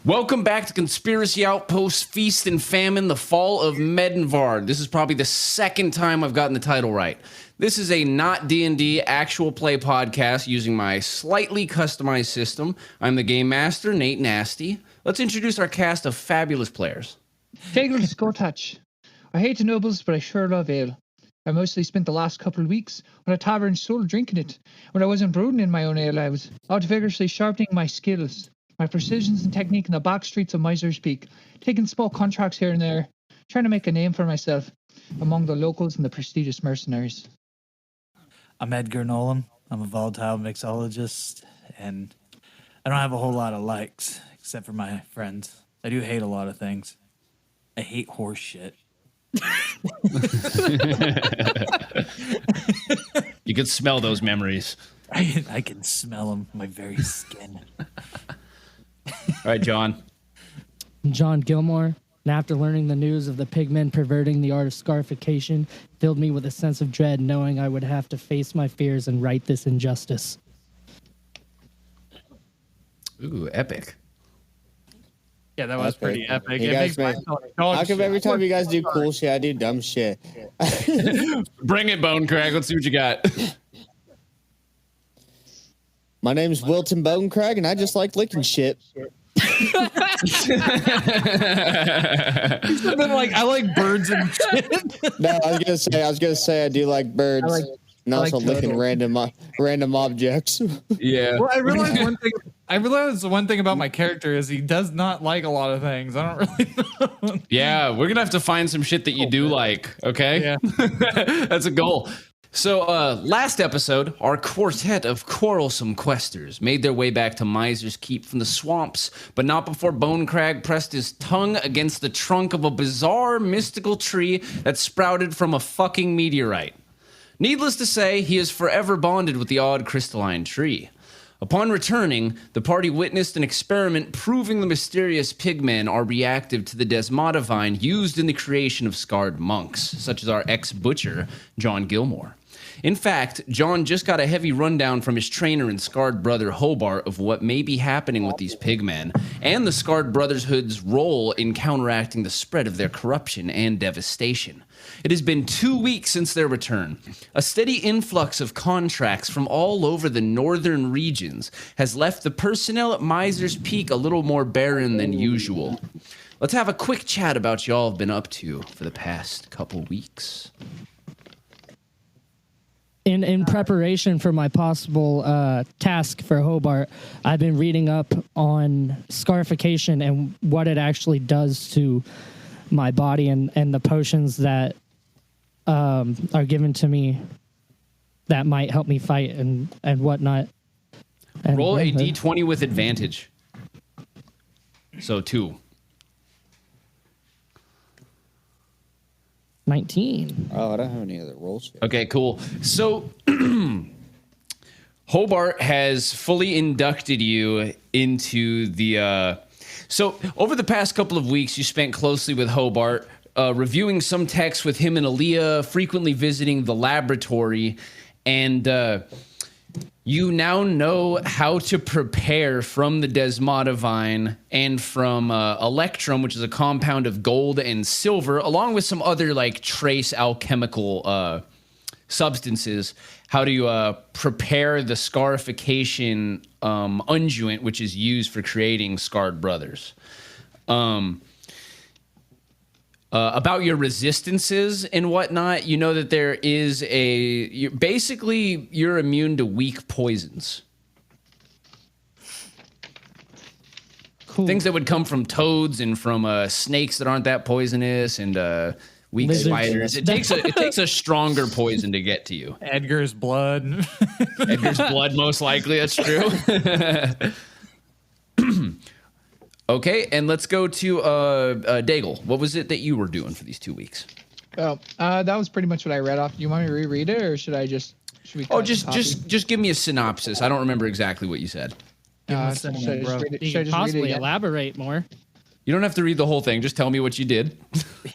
Welcome back to Conspiracy Outpost Feast and Famine, the Fall of Medenvard. This is probably the second time I've gotten the title right. This is a not D&D actual play podcast using my slightly customized system. I'm the Game Master, Nate Nasty. Let's introduce our cast of fabulous players. Tegel Touch. I hate the nobles, but I sure love ale. I mostly spent the last couple of weeks on a tavern solo drinking it. When I wasn't brewing in my own ale, I was out vigorously sharpening my skills, my precisions and technique in the back streets of Miser's Peak, taking small contracts here and there, trying to make a name for myself among the locals and the prestigious mercenaries. I'm Edgar Nolan. I'm a volatile mixologist, and I don't have a whole lot of likes, except for my friends. I do hate a lot of things. I hate horse shit. You could smell those memories. I can smell them in my very skin. All right, John. John Gilmore, and after learning the news of the pigmen perverting the art of scarification, filled me with a sense of dread, knowing I would have to face my fears and right this injustice. Ooh, epic. Yeah, that was pretty epic. You guys, man, how come every time you guys do cool shit, I do dumb shit? Bring it, Bone Crag. Let's see what you got. My name's Wilton Bone Crag, and I just like licking shit. Been like, I like birds and shit. No, I was gonna say I do like birds, and also licking random objects. Yeah. Well, I realized one thing about my character is he does not like a lot of things. I don't really know. Yeah, we're gonna have to find some shit that you do like, okay? Yeah. That's a goal. So, last episode, our quartet of quarrelsome questers made their way back to Miser's Keep from the swamps, but not before Bone Crag pressed his tongue against the trunk of a bizarre, mystical tree that sprouted from a fucking meteorite. Needless to say, he is forever bonded with the odd crystalline tree. Upon returning, the party witnessed an experiment proving the mysterious pigmen are reactive to the Desmata vine used in the creation of scarred monks, such as our ex-butcher, John Gilmore. In fact, John just got a heavy rundown from his trainer and Scarred brother Hobart of what may be happening with these pigmen, and the Scarred Brotherhood's role in counteracting the spread of their corruption and devastation. It has been 2 weeks since their return. A steady influx of contracts from all over the northern regions has left the personnel at Miser's Peak a little more barren than usual. Let's have a quick chat about what y'all have been up to for the past couple weeks. In preparation for my possible task for Hobart, I've been reading up on scarification and what it actually does to my body and the potions that are given to me that might help me fight and whatnot. And roll a d20 with advantage. So 2. 19. Oh, I don't have any other rolls here. Okay, cool. So Hobart has fully inducted you into the... So over the past couple of weeks, you spent closely with Hobart, reviewing some texts with him and Aaliyah, frequently visiting the laboratory, and you now know how to prepare from the Desmata vine and from electrum, which is a compound of gold and silver, along with some other like trace alchemical substances, how to prepare the scarification unguent, which is used for creating Scarred Brothers. About your resistances and whatnot, you know that there is basically you're immune to weak poisons. Cool. Things that would come from toads and from snakes that aren't that poisonous and weak Lizards. spiders. It takes a stronger poison to get to you. Edgar's blood. Edgar's blood, most likely. That's true. Okay, and let's go to Daigle. What was it that you were doing for these 2 weeks? Oh, that was pretty much what I read off. Do you want me to reread it, or should we? Just give me a synopsis. I don't remember exactly what you said. Should I just read it? You Should I could just read it possibly again? elaborate more. You don't have to read the whole thing. Just tell me what you did.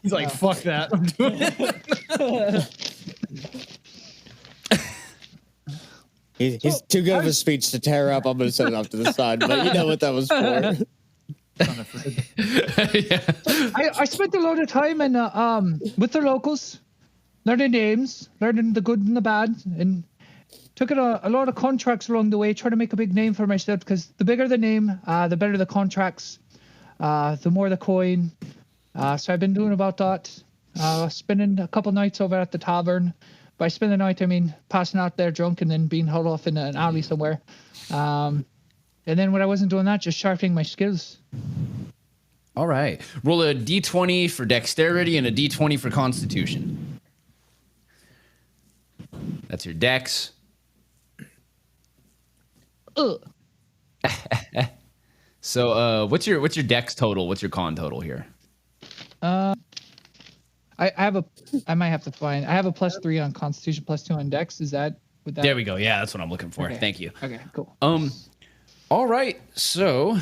He's like, fuck that. I'm doing it. He's too good of a speech to tear up. I'm going to set it off to the side, but you know what that was for. on the fridge. Yeah. I spent a lot of time in with the locals, learning names, learning the good and the bad, and took a lot of contracts along the way, trying to make a big name for myself. Because the bigger the name, the better the contracts, the more the coin. So I've been doing about that. Spending a couple nights over at the tavern. By spending the night, I mean passing out there drunk and then being held off in an alley somewhere. And then when I wasn't doing that, just sharpening my skills. All right. Roll a d20 for dexterity and a d20 for constitution. That's your dex. So what's your dex total? What's your con total here? I might have to find. I have a +3 on Constitution, +2 on Dex. Is that? Would that? There we go. Yeah, that's what I'm looking for. Okay. Thank you. Okay, cool. All right. So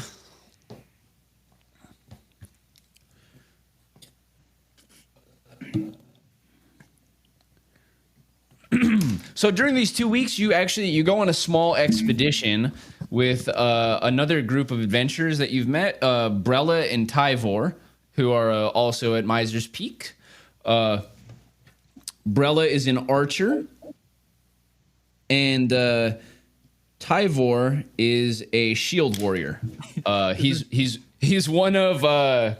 so during these 2 weeks, you go on a small expedition with another group of adventurers that you've met, Brella and Tyvor, who are also at Miser's Peak. Brella is an archer, and Tyvor is a shield warrior. He's one of I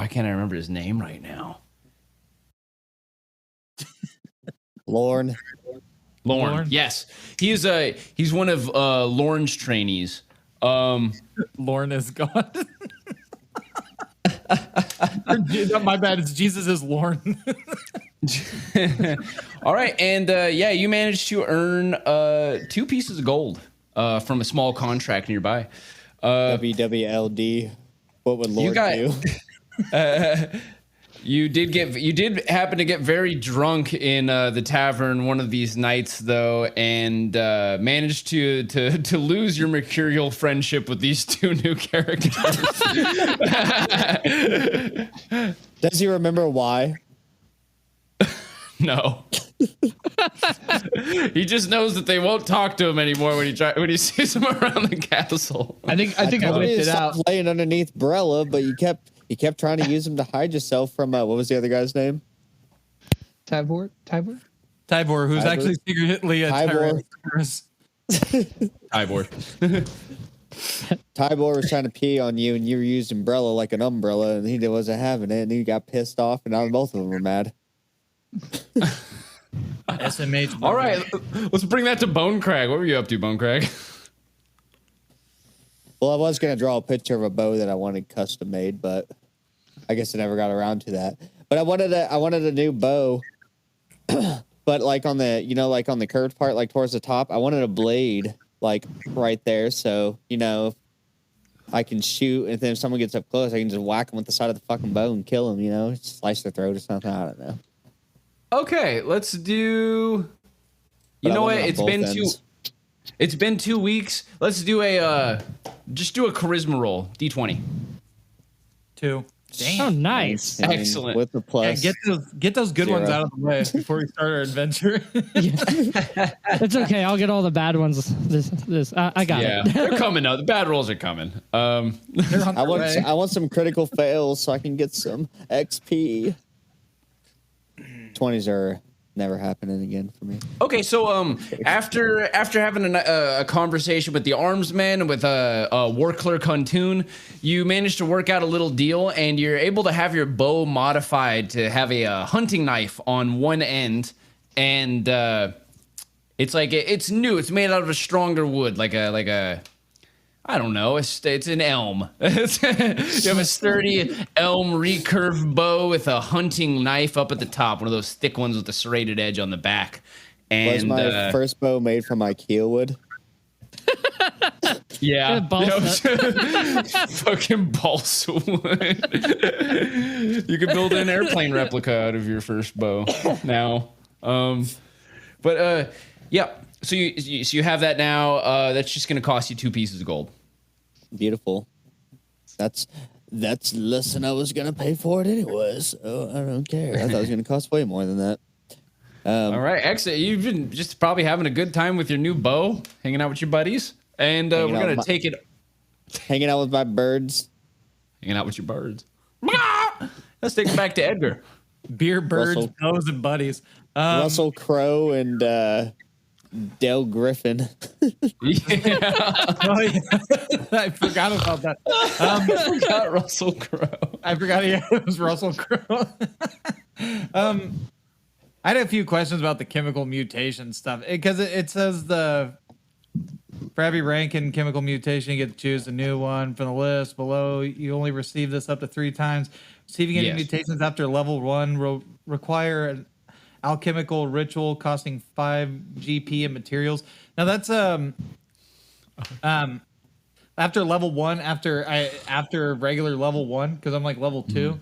can't remember his name right now. Lorne. Yes, he's one of Lorne's trainees. Lorne is gone. My bad. It's Jesus is Lorne. All right, and you managed to earn 2 pieces of gold from a small contract nearby. WWLD. What would Lord do? You did happen to get very drunk in the tavern one of these nights, though, and managed to lose your mercurial friendship with these 2 new characters. Does he remember why? No. He just knows that they won't talk to him anymore when he sees them around the castle. I think I told whipped you to it stop out. laying underneath Brella, but you kept trying to use him to hide yourself from what was the other guy's name? Tyvor. Tybor, who's Tybor. actually secretly a Tybor. terrorist. Tybor. Tybor was trying to pee on you, and you were using Brella like an umbrella, and he wasn't having it, and he got pissed off, and now both of them were mad. SMH. All right, let's bring that to Bone Crag. What were you up to, Bone Crag? Well, I was gonna draw a picture of a bow that I wanted custom made, but I guess I never got around to that. But I wanted a new bow, but like on the like on the curved part, like towards the top, I wanted a blade like right there, so I can shoot, and then if someone gets up close, I can just whack them with the side of the fucking bow and kill them. Slice their throat or something. I don't know. Okay, let's do. But You I know want what? it on It's both been ends. It's been 2 weeks. Let's do a just do a charisma roll, D20. 2. Oh, nice. I mean, Excellent. with the Yeah, plus. get those good ones 0. out of the way before we start our adventure. It's okay. I'll get all the bad ones. I got Yeah, it. they're coming out. The bad rolls are coming. They're on I their way. want some critical fails so I can get some XP. 20s are never happening again for me. Okay, so after having a conversation with the armsman, with a war clerk Huntoon, you manage to work out a little deal, and you're able to have your bow modified to have a hunting knife on one end, and it's like it's new. It's made out of a stronger wood, like a I don't know. It's an elm. You have a sturdy elm recurved bow with a hunting knife up at the top, one of those thick ones with the serrated edge on the back. Was And my first bow made from IKEA wood? yeah, balsa. fucking balsa wood. You could build an airplane replica out of your first bow now. Yeah. So you have that now. That's just going to cost you 2 pieces of gold. Beautiful. That's less than I was gonna pay for it anyway, so I don't care. I thought it was gonna cost way more than that. All right, excellent. You've been just probably having a good time with your new bow, hanging out with your buddies, and we're Hanging out gonna with take it. hanging out with my birds. Hanging out with your birds. Let's take it back to Edgar. Beer, birds, Russell. bows, and buddies. Russell Crowe and Dale Griffin. Yeah, Oh, yeah. I forgot about that. I forgot Russell Crowe. I forgot it was Russell Crowe. I had a few questions about the chemical mutation stuff because it says for every rank in chemical mutation, you get to choose a new one from the list below. You only receive this up to 3 times. Receiving any Yes. mutations after level 1 will require an alchemical ritual costing 5 GP in materials. Now that's after level 1, after regular level 1, because I'm like level 2.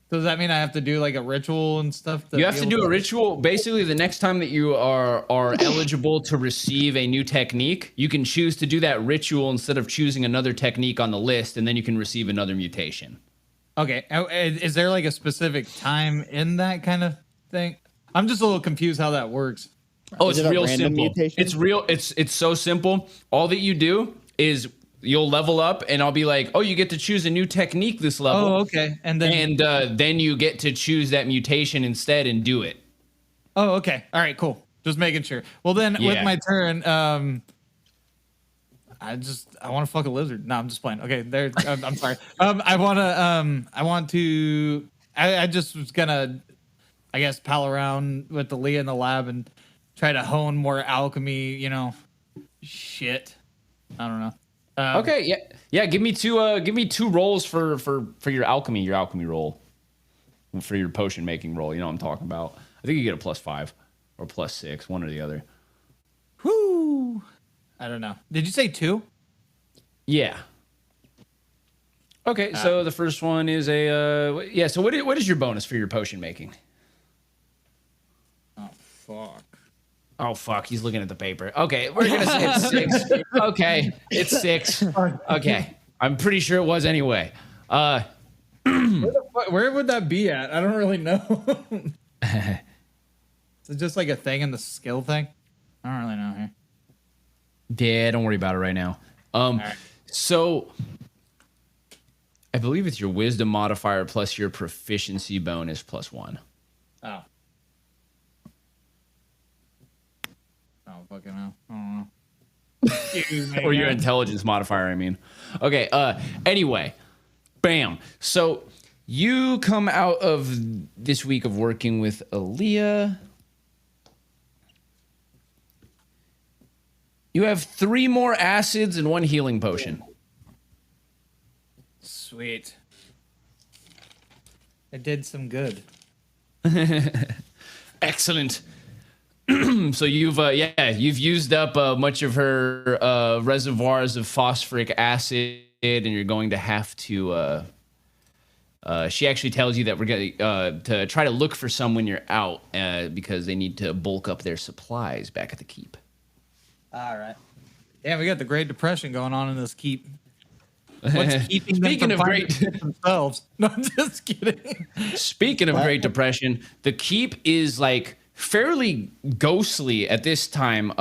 So does that mean I have to do like a ritual and stuff? You have be to able do a ritual. Basically, the next time that you are eligible to receive a new technique, you can choose to do that ritual instead of choosing another technique on the list, and then you can receive another mutation. Okay. Is there like a specific time in that kind of thing? I'm just a little confused how that works. Oh, Is it's it a real random simple. mutation? It's real. It's so simple. All that you do is you'll level up, and I'll be like, "Oh, you get to choose a new technique this level." Oh, okay. And then then you get to choose that mutation instead and do it. oh, okay. All right, cool. Just making sure. Well, then with Yeah. my turn, I want to fuck a lizard. No, I'm just playing. Okay, there. I'm sorry. I just was gonna, I guess, pal around with the Leah in the lab and try to hone more alchemy. Shit. I don't know. Okay, yeah. Give me two rolls for your alchemy roll, for your potion making roll. You know what I'm talking about. I think you get a +5 or +6, one or the other. Whoo. I don't know. Did you say 2? Yeah. Okay, so the first one is a So what is your bonus for your potion making? Oh fuck. Oh fuck, he's looking at the paper. Okay, we're gonna say it's 6. Okay, it's 6. Okay, I'm pretty sure it was anyway. Where would that be at? I don't really know. Is it just like a thing in the skill thing? I don't really know here. Yeah, don't worry about it right now. right. So I believe it's your wisdom modifier plus your proficiency bonus +1. Oh. Oh, fucking hell. I don't know. Excuse me, Or your man. intelligence modifier, I mean. Okay, anyway. Bam. So you come out of this week of working with Aaliyah. You have 3 more acids and 1 healing potion. Sweet. I did some good. Excellent. So you've used up much of her reservoirs of phosphoric acid, and you're going to have to. She actually tells you that we're going to try to look for some when you're out because they need to bulk up their supplies back at the keep. All right. Yeah, we got the Great Depression going on in this keep. What's keeping them Speaking from of finding great- shit themselves? No, I'm just kidding. Speaking of Great Depression, the keep is like fairly ghostly at this time.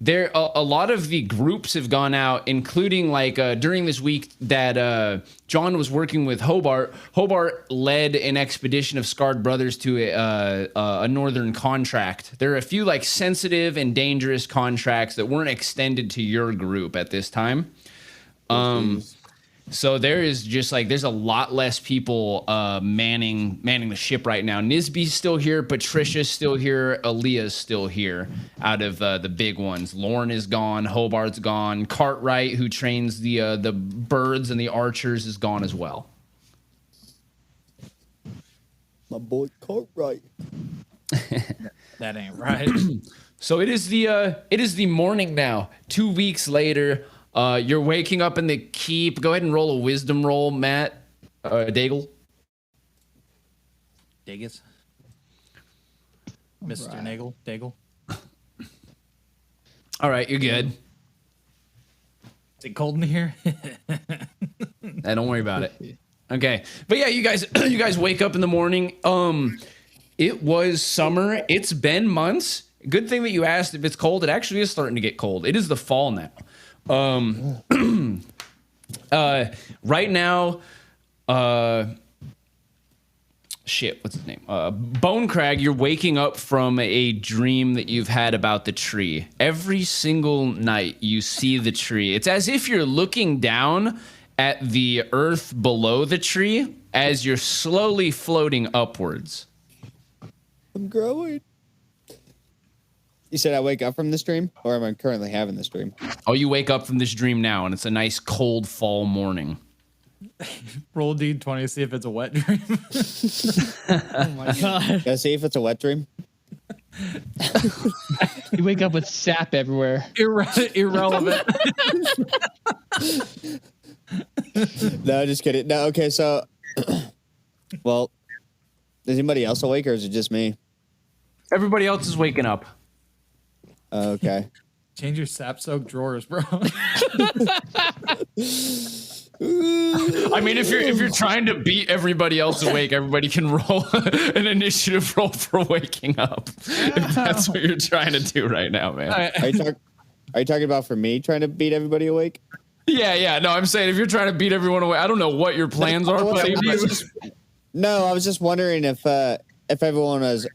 There a lot of the groups have gone out, including like during this week that John was working with Hobart. Hobart led an expedition of Scarred Brothers to a northern contract. There are a few like sensitive and dangerous contracts that weren't extended to your group at this time. So there is just like there's a lot less people manning the ship right now. Nisby's still here, Patricia's still here, Aaliyah's still here. Out of the big ones, Lorne is gone, Hobart's gone, Cartwright, who trains the birds and the archers, is gone as well. My boy Cartwright. That ain't right. So it is the morning now. 2 weeks later, you're waking up in the keep. Go ahead and roll a wisdom roll, Matt. Daigle. Dagus. Mr. Nagel. Daigle. All right, you're good. Is it cold in here? Don't worry about it. Okay, but yeah, you guys wake up in the morning. It was summer. It's been months. Good thing that you asked if it's cold. It actually is starting to get cold. It is the fall now. Right now, shit, what's his name? Bone Crag, you're waking up from a dream that you've had about the tree. Every single night you see the tree. It's as if you're looking down at the earth below the tree as you're slowly floating upwards. I'm growing. You said I wake up from this dream, or am I currently having this dream? Oh, you wake up from this dream now, and it's a nice cold fall morning. Roll D20 to see if it's a wet dream. Oh my god. Gotta see if it's a wet dream. You wake up with sap everywhere. Irrelevant. No, just kidding. No, okay, so, well, is anybody else awake, or is it just me? Everybody else is waking up. Okay. Change your sap-soaked drawers, bro. I mean, if you're trying to beat everybody else awake, everybody can roll an initiative roll for waking up. If that's what you're trying to do right now, man. Are you talking about for me trying to beat everybody awake? Yeah. No, I'm saying if you're trying to beat everyone away, I don't know what your plans are, buddy. No, I was just wondering if everyone was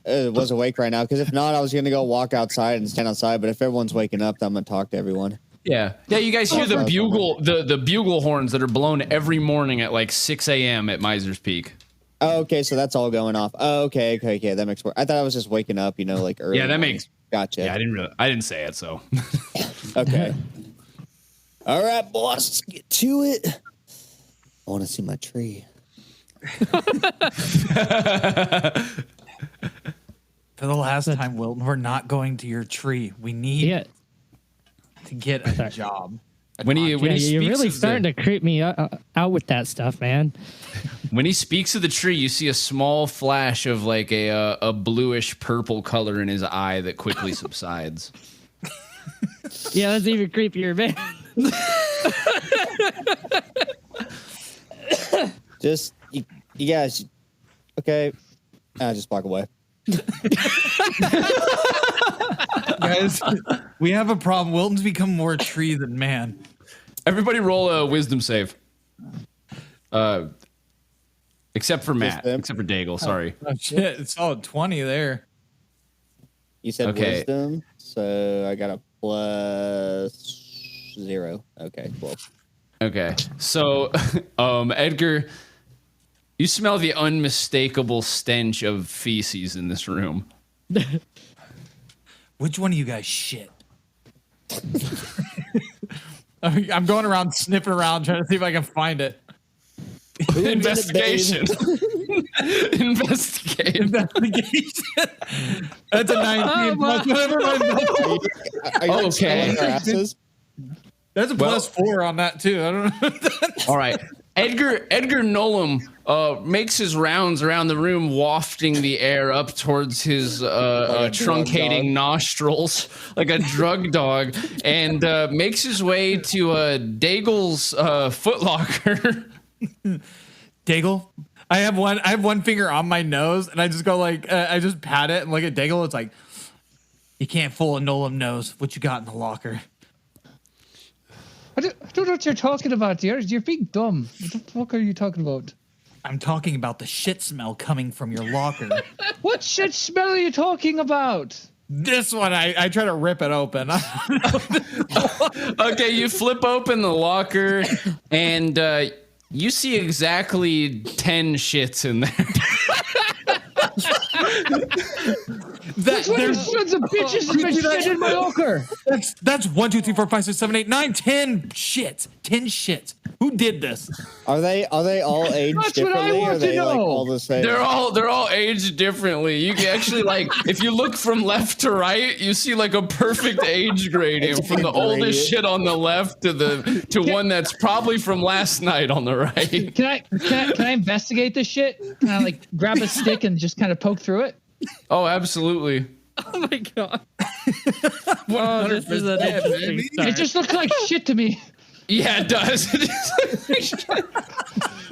awake right now, because if not, I was gonna go walk outside and stand outside. But if everyone's waking up, then I'm gonna talk to everyone. Yeah. You guys hear the bugle, the bugle horns that are blown every morning at like 6 a.m. at Miser's Peak. Oh, okay, so that's all going off. Oh, okay, that makes more. I thought I was just waking up, like early. Yeah, that makes. Gotcha. Yeah, I didn't say it, so. Okay. All right, boss, let's get to it. I want to see my tree. For the last time, Wilton, we're not going to your tree. We need to get a job. When he You're speaks really of starting to creep me out with that stuff, man. When he speaks of the tree, you see a small flash of like a bluish purple color in his eye that quickly subsides. Yeah, that's even creepier, man. Just you guys, okay? Just walk away. Guys, we have a problem. Wilton's become more tree than man. Everybody roll a wisdom save. Except for Matt. Wisdom. Except for Daigle, sorry. Oh, shit. It's all 20 there. You said Okay. wisdom, so I got a +0. Okay, 12. Okay. So, Edgar, you smell the unmistakable stench of feces in this room. Which one of you guys shit? I'm going around sniffing around trying to see if I can find it. Investigation. Investigation. That's a 19. Whatever my Are you Okay. smelling our asses? That's a +4 on that too. I don't know. All right. Edgar Nolan makes his rounds around the room, wafting the air up towards his truncating dog. nostrils like a drug dog, and makes his way to Daigle's footlocker. Daigle, I have one finger on my nose, and I just go like, I just pat it and look at Daigle. It's like, you can't fool a Nolan nose. What you got in the locker? I don't know what you're talking about, dear. You're being dumb. What the fuck are you talking about? I'm talking about the shit smell coming from your locker. What shit smell are you talking about? This one, I try to rip it open. Okay, you flip open the locker, and you see exactly 10 shits in there. Which one of these sons of bitches has been shit in my locker? That's 1, 2, 3, 4, 5, 6, 7, 8, 9, 10 shits. 10 shits. Who did this? Are they all aged That's what I differently, or want are to they like know. all the same? They're all aged differently. You can actually if you look from left to right, you see like a perfect age gradient from the oldest shit on the left to one that's probably from last night on the right. Can I investigate this shit? Can I like grab a stick and just kind of poke through it? Oh, absolutely. Oh my god. Oh, this is an interesting start. It just looks like shit to me. Yeah, it does.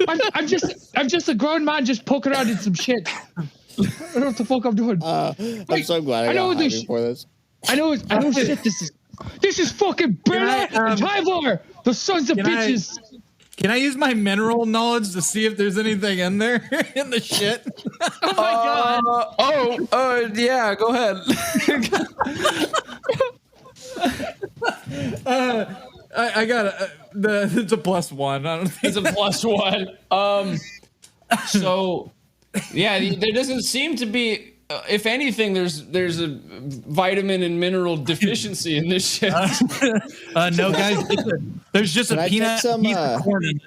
I'm just a grown man just poking around in some shit. I don't know what the fuck I'm doing. I'm so glad I know got this- hired for this. I know shit. This is fucking Bernard and Tyvor, the sons of Can I- bitches. Can I use my mineral knowledge to see if there's anything in there in the shit? Yeah, go ahead. I got it's a +1. I don't think It's a +1. So yeah, there doesn't seem to be. If anything, there's a vitamin and mineral deficiency in this shit. no, guys. There's just Can a I take peanut. some, piece of corn in it.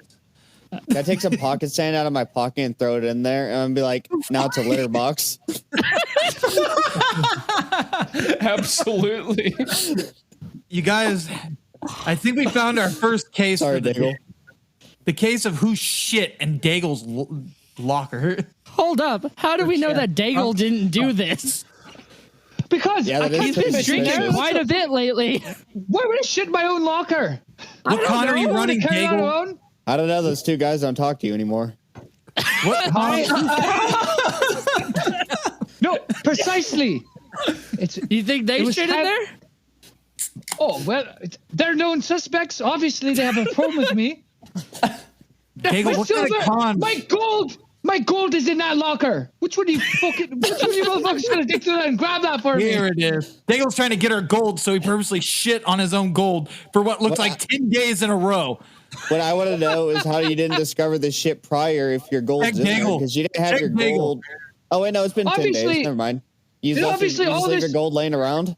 Can I take some pocket sand out of my pocket and throw it in there and be like, now it's a litter box? Absolutely. You guys, I think we found our first case Sorry, for the Daigle. day. The case of who shit in Daigle's locker. Hold up. How do we know that Daigle didn't do this? Because Yeah, that is He's been suspicious. drinking quite a bit lately. why would I shit in my own locker? What con are you I running, carry it on Daigle? alone. I don't know. Those two guys don't talk to you anymore. What con? No, precisely. It's You think they It was shit in had- there? oh well, they're known suspects. Obviously, they have a problem with me. Daigle, what kind of con? My gold is in that locker. Which one of you motherfuckers gonna dig through that and grab that for Here me? it is. Daigle's trying to get our gold, so he purposely shit on his own gold for what looks like 10 days in a row. What I want to know is how you didn't discover this shit prior if your gold's Check in there, Daigle. because you didn't have Check your Daigle. gold. Oh wait, no, it's been 10 Obviously- days. Never mind. You Then just obviously leave all your this- gold laying around.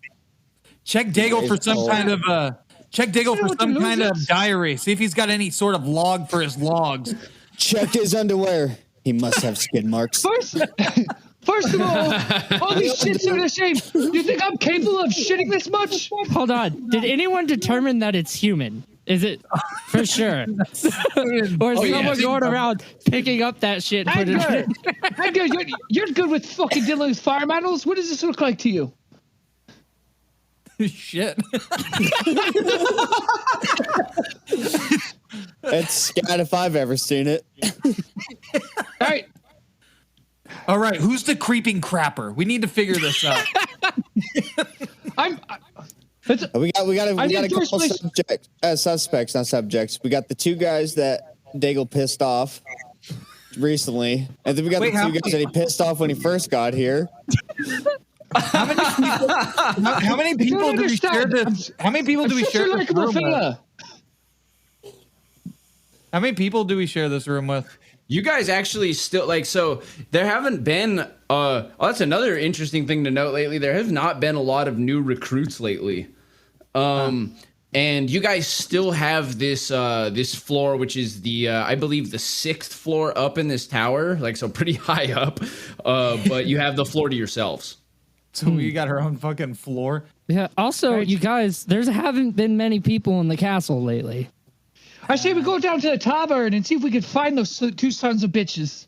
Check Daigle for some kind of check Daigle for what some the kind of losers- diary. See if he's got any sort of log for his logs. Check his underwear. He must have skid marks. First of all these shits are the same. You think I'm capable of shitting this much? Hold on. Did anyone determine that it's human? Is it for sure? Or is someone going around picking up that shit and putting it Edgar, you're good with fucking dealing with fire manuals. What does this look like to you? Shit. It's scat if I've ever seen it. All right. All right, who's the creeping crapper? We need to figure this out. We got I a need couple first suspects, not subjects. We got the two guys that Daigle pissed off recently, and then we got Wait, the how two guys that he pissed off when he first got here. How many people do we share this? How many people do we Such a share this likable room with? fella. How many people do we share this room with? You guys actually still so there haven't been that's another interesting thing to note lately. There have not been a lot of new recruits lately. And you guys still have this this floor, which is the I believe the 6th floor up in this tower, so pretty high up. But you have the floor to yourselves. So we got our own fucking floor. Yeah. Also, you guys, there haven't been many people in the castle lately. I say we go down to the tavern and see if we can find those two sons of bitches.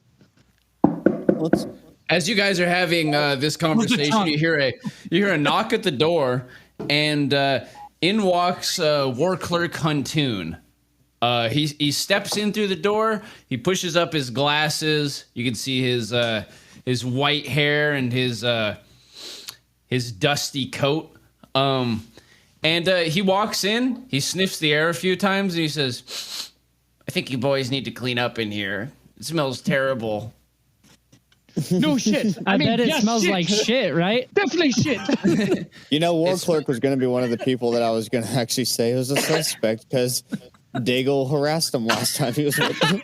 Let's, As you guys are having this conversation, tongue? you hear a knock at the door, and in walks War Clerk Huntoon. He steps in through the door. He pushes up his glasses. You can see his white hair and his dusty coat. And he walks in. He sniffs the air a few times, and he says, "I think you boys need to clean up in here. It smells terrible." No shit. I mean, bet it yes, smells shit. like shit, right? Definitely shit. War Clerk was going to be one of the people that I was going to actually say was a suspect because Daigle harassed him last time he was with him.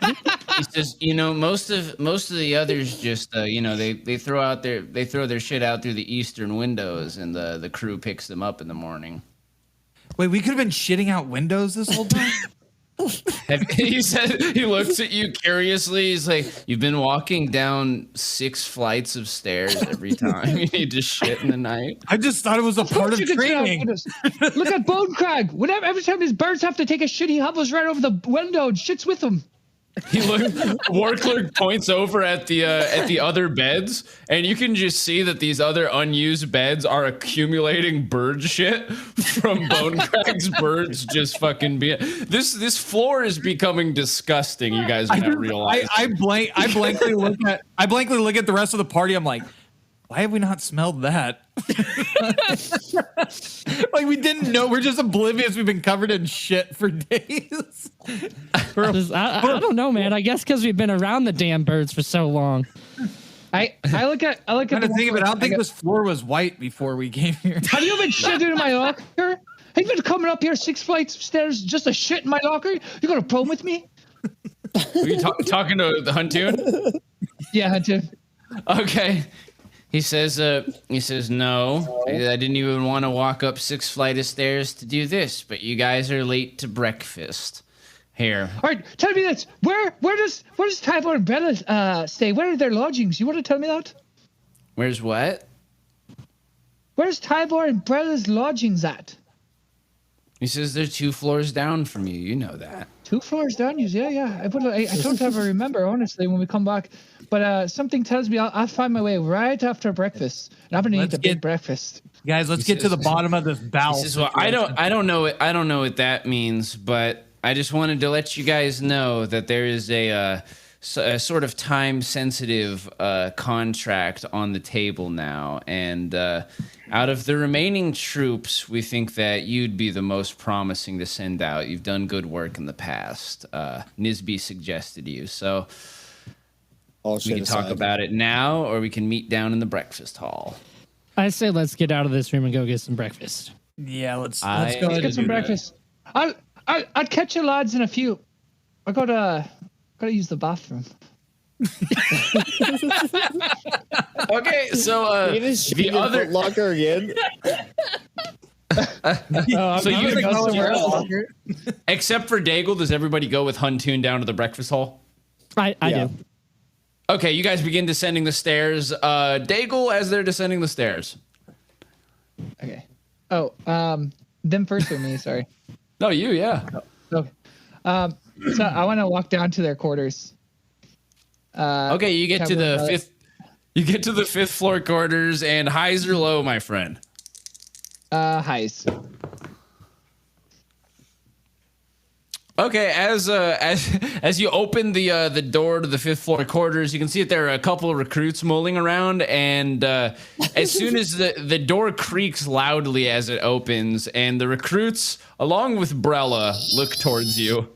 He says, most of the others just, they throw their shit out through the eastern windows, and the crew picks them up in the morning. Wait, we could have been shitting out windows this whole time? He said, he looks at you curiously. He's like, "You've been walking down 6 flights of stairs every time you need to shit in the night." I just thought it was a part of You can see how training. good it is. Look at Bone Crag. Every time his birds have to take a shit, he hovers right over the window and shits with them. War Clerk points over at the other beds, and you can just see that these other unused beds are accumulating bird shit from Bone Crag's birds. Just fucking this floor is becoming disgusting. You guys are not realizing. I blankly look at the rest of the party. I'm like, why have we not smelled that? Like we didn't know. We're just oblivious. We've been covered in shit for days. I don't know, man. I guess because we've been around the damn birds for so long. I look at Trying to the think of it. I don't think got- this floor was white before we came here. Have you been shitting in my locker? Have you been coming up here 6 flights of stairs just to shit in my locker? You got a problem with me? Were you talking to the Huntoon? Yeah, Hunter. Okay. He says, no, I didn't even want to walk up 6 flight of stairs to do this, but you guys are late to breakfast. Here. All right, tell me this. Where does Tyvor and Bella stay? Where are their lodgings? You want to tell me that? Where's what? Where's Tyvor and Bella's lodgings at? He says they're 2 floors down from you. You know that. 2 floors down, yeah. I don't ever remember, honestly, when we come back. But something tells me I'll find my way right after breakfast. And I'm going to eat a big breakfast. Guys, let's get to the bottom of this bowel. He says, well, I don't know what that means, but I just wanted to let you guys know that there is a sort of time-sensitive contract on the table now, and out of the remaining troops, we think that you'd be the most promising to send out. You've done good work in the past. Nisby suggested you, so All we shit can talk aside. about it now, or we can meet down in the breakfast hall. I say let's get out of this room and go get some breakfast. Yeah, let's I- go Let's ahead get and some do that. breakfast. I'll catch you lads in a few. I gotta use the bathroom. Okay, so You just the shit in your other Foot Locker again. So you gonna go somewhere else. except for Daigle, does everybody go with Huntoon down to the breakfast hall? I Yeah. do. Okay, you guys begin descending the stairs. Daigle, as they're descending the stairs. Okay. Oh, them first or me? Sorry. No, you, yeah. Okay. So I want to walk down to their quarters. Okay, you get to the Tyvor, fifth. You get to the 5th floor quarters, and highs or low, my friend. Highs. Okay, as you open the door to the 5th floor quarters, you can see that there are a couple of recruits mulling around, and as soon as the door creaks loudly as it opens, and the recruits, along with Brella, look towards you.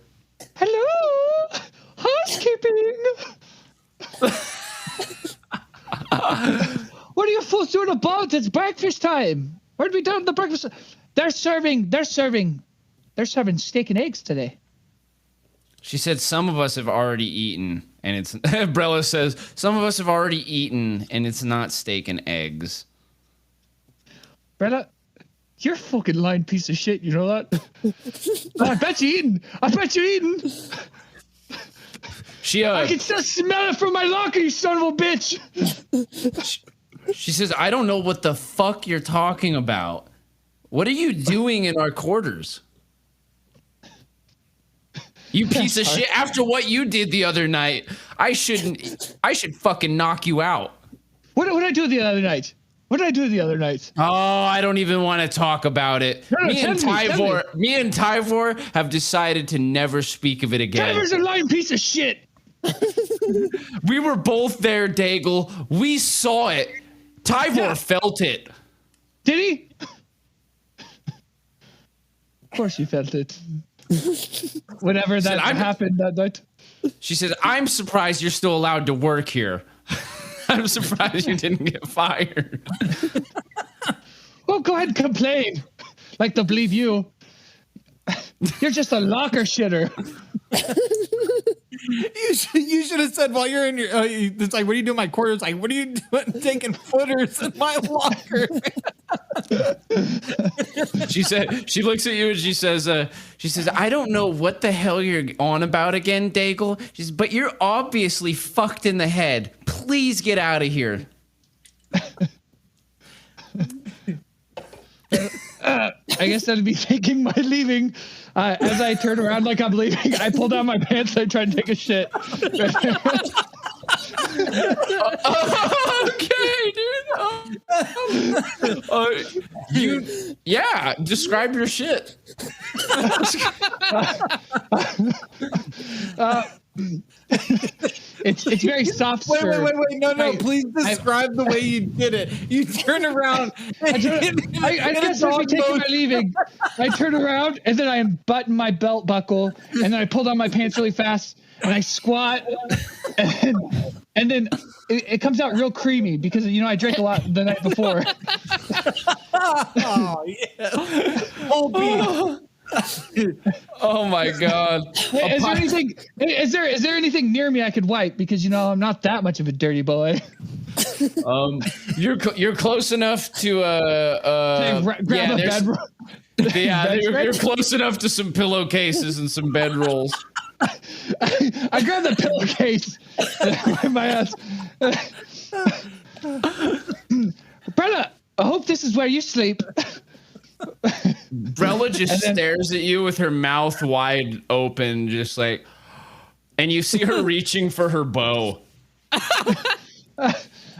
Hello, housekeeping. What are you folks doing about? It's breakfast time. Where'd we done the breakfast? They're serving steak and eggs today. She said, "Some of us have already eaten," and it's Brella says, "Some of us have already eaten, and it's not steak and eggs." Brella, you're a fucking lying piece of shit. You know that? I bet you eating. She I can still smell it from my locker, you son of a bitch. she says, "I don't know what the fuck you're talking about. What are you doing in our quarters? You piece of shit. After what you did the other night, I should fucking knock you out." What did I do the other night? Oh, I don't even want to talk about it. No, Me and tell me. Tyvor have decided to never speak of it again. Tyvor's a lying piece of shit. We were both there, Daigle. We saw it. Tyvor felt it. Did he? Of course you felt it. Whenever that I'm- happened that night. She said, "I'm surprised you're still allowed to work here. I'm surprised you didn't get fired." Well, go ahead and complain. Like to believe you. You're just a locker shitter. You should have said while you're in your. It's like, what are you doing in my quarters? Like, what are you doing taking footers in my locker? She said, she looks at you and she says, "I don't know what the hell you're on about again, Daigle. She says, but you're obviously fucked in the head. Please get out of here." I guess that'd be taking my leaving. As I turn around like I'm leaving, I pull down my pants and I try to take a shit. Okay, dude. Yeah. Describe your shit. It's very soft. Wait, serve. no! Please describe the way you did it. You turn around. I guess as we taking my leaving, I turn around and then I unbutton my belt buckle and then I pull down my pants really fast and I squat and then it comes out real creamy because I drank a lot the night before. Oh yeah, whole beef. Oh my god. Hey, is there anything near me I could wipe because I'm not that much of a dirty boy. You're close enough to Grab a bedroll. Yeah, you're close enough to some pillowcases and some bedrolls. I grabbed the pillowcase and I wipe my ass. Brella, I hope this is where you sleep. Brella just stares at you with her mouth wide open, just like, and you see her reaching for her bow.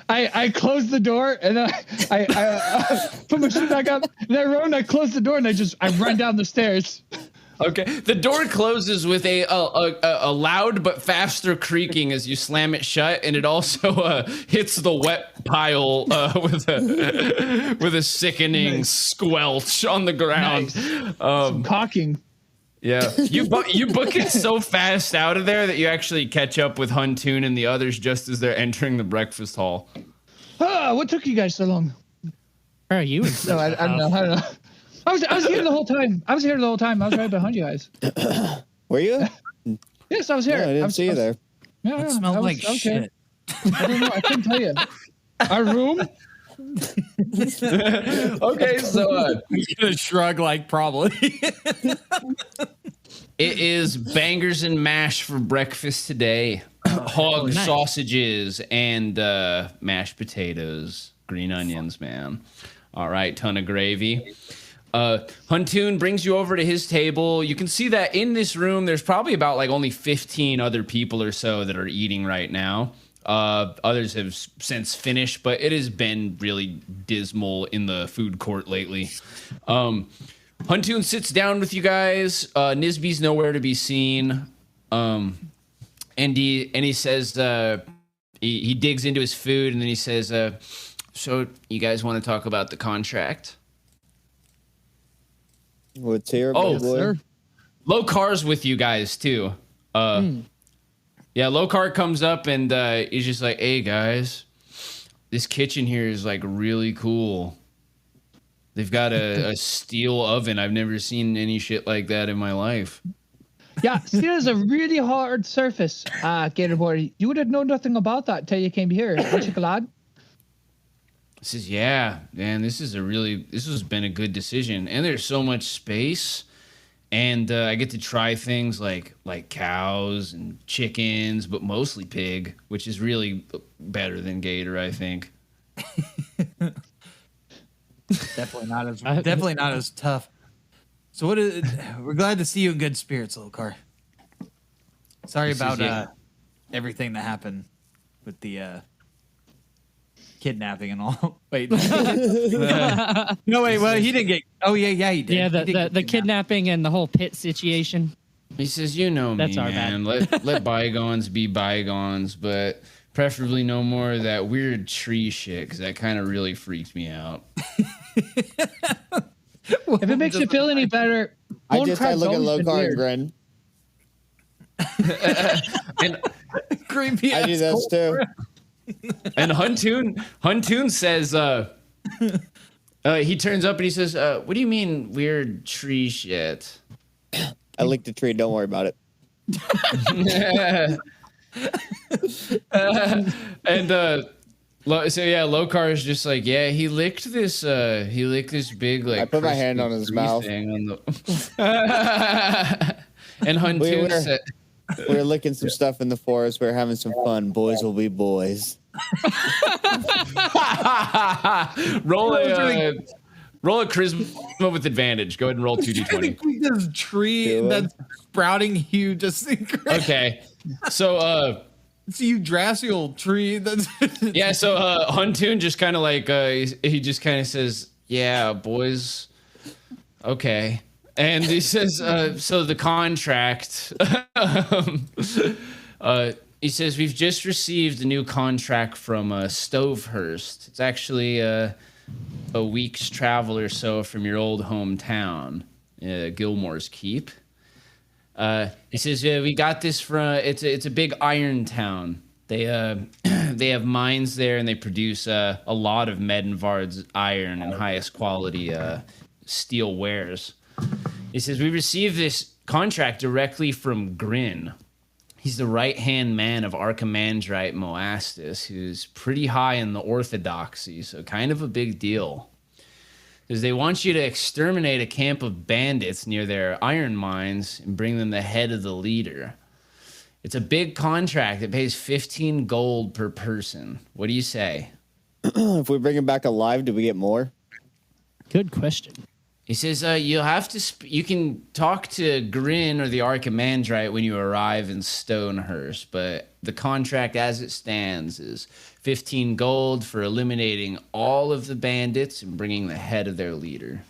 I close the door and then I put my shoe back up and I run. I close the door and I run down the stairs. Okay, the door closes with a loud but faster creaking as you slam it shut, and it also hits the wet pile with a sickening squelch on the ground. Some caulking. Yeah, you book it so fast out of there that you actually catch up with Huntoon and the others just as they're entering the breakfast hall. What took you guys so long? Where are you? No, I don't know. I was here the whole time. I was right behind you guys. Were you? Yes, I was here. No, I didn't see you there. Yeah, It smelled like shit. I don't know. I couldn't tell you. Our room. Okay, so You're gonna shrug like probably. it is bangers and mash for breakfast today. Hog nice. sausages and mashed potatoes, green onions, man. All right, ton of gravy. Huntoon brings you over to his table. You can see that in this room, there's probably about only 15 other people or so that are eating right now. Others have since finished, but it has been really dismal in the food court lately. Huntoon sits down with you guys. Nisby's nowhere to be seen. And he says, he digs into his food and then he says, so you guys want to talk about the contract? What's here, Oh, big boy? sir. Lokar's with you guys too. Yeah, Lokar comes up and he's just like, "Hey guys, this kitchen here is really cool. They've got a steel oven. I've never seen any shit like that in my life." Yeah, steel is a really hard surface, Gator Boy. You would have known nothing about that until you came here. Aren't you glad? He says, "Yeah, man, this has been a good decision, and there's so much space." And I get to try things like cows and chickens, but mostly pig, which is really better than gator, I think. Definitely not as tough. So we're glad to see you in good spirits, Lokar. Sorry This is about it. everything that happened with the kidnapping and all. Wait. No, wait. Well, he didn't get. Oh, yeah, he did. Yeah, He did get the kidnapping and the whole pit situation. He says, "You know That's me, our bad." man. Let bygones be bygones, but preferably no more of that weird tree shit, because that kind of really freaked me out." If it makes you feel any better, I bone look crab's at always been Lokar and weird. grin. And creepy. I do this too. and Huntoon says, he turns up and he says, "What do you mean weird tree shit?" I licked a tree. Don't worry about it. So yeah, Lokar is just like, yeah, he licked this big I put my hand crispy on his tree mouth. thing on the and Huntoon were- said, We were licking some stuff in the forest. We were having some fun. Boys will be boys. roll a charisma with advantage. Go ahead and roll 2d20. This tree Do it. that's sprouting you just Okay. So It's a Yggdrasil tree. That's Yeah, so Huntoon just kind of like he just kind of says, "Yeah, boys, okay," and he says, "So the contract." He says, "We've just received a new contract from Stovehurst. It's actually a week's travel or so from your old hometown, Gilmore's Keep." He says, "Yeah, we got this from. It's a big iron town. They they have mines there, and they produce a lot of Medenvard's iron and highest quality steel wares." He says, "We received this contract directly from Grin. He's the right-hand man of Archimandrite Moastis, who's pretty high in the orthodoxy, so kind of a big deal. Because they want you to exterminate a camp of bandits near their iron mines and bring them the head of the leader. It's a big contract. It pays 15 gold per person. What do you say?" If we bring him back alive, do we get more? Good question. He says, "You'll have to. You can talk to Grin or the Archimandrite when you arrive in Stonehurst, but the contract as it stands is 15 gold for eliminating all of the bandits and bringing the head of their leader."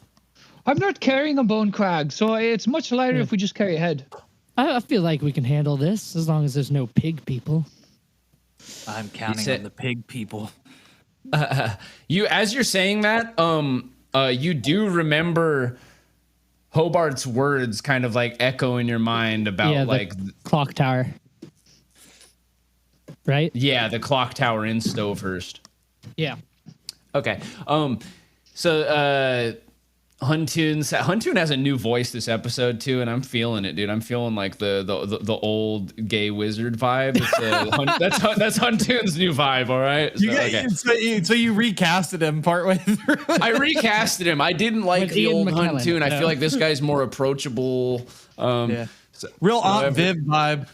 I'm not carrying a bone crag, so it's much lighter if we just carry a head. I feel like we can handle this as long as there's no pig people. I'm counting said- on the pig people. You, as you're saying that, you do remember Hobart's words kind of like echo in your mind about Yeah, like, the clock tower. Right? yeah, the clock tower in Stovehurst. Yeah. Okay. So Huntoon has a new voice this episode too, and I'm feeling it, dude. I'm feeling like the old gay wizard vibe. It's, that's Huntoon's new vibe. All right. So, okay. So you recasted him partway through. I recasted him. I didn't like With the Ian old McKellen. Huntoon. I feel like this guy's more approachable. Yeah. Real Aunt Viv vibe.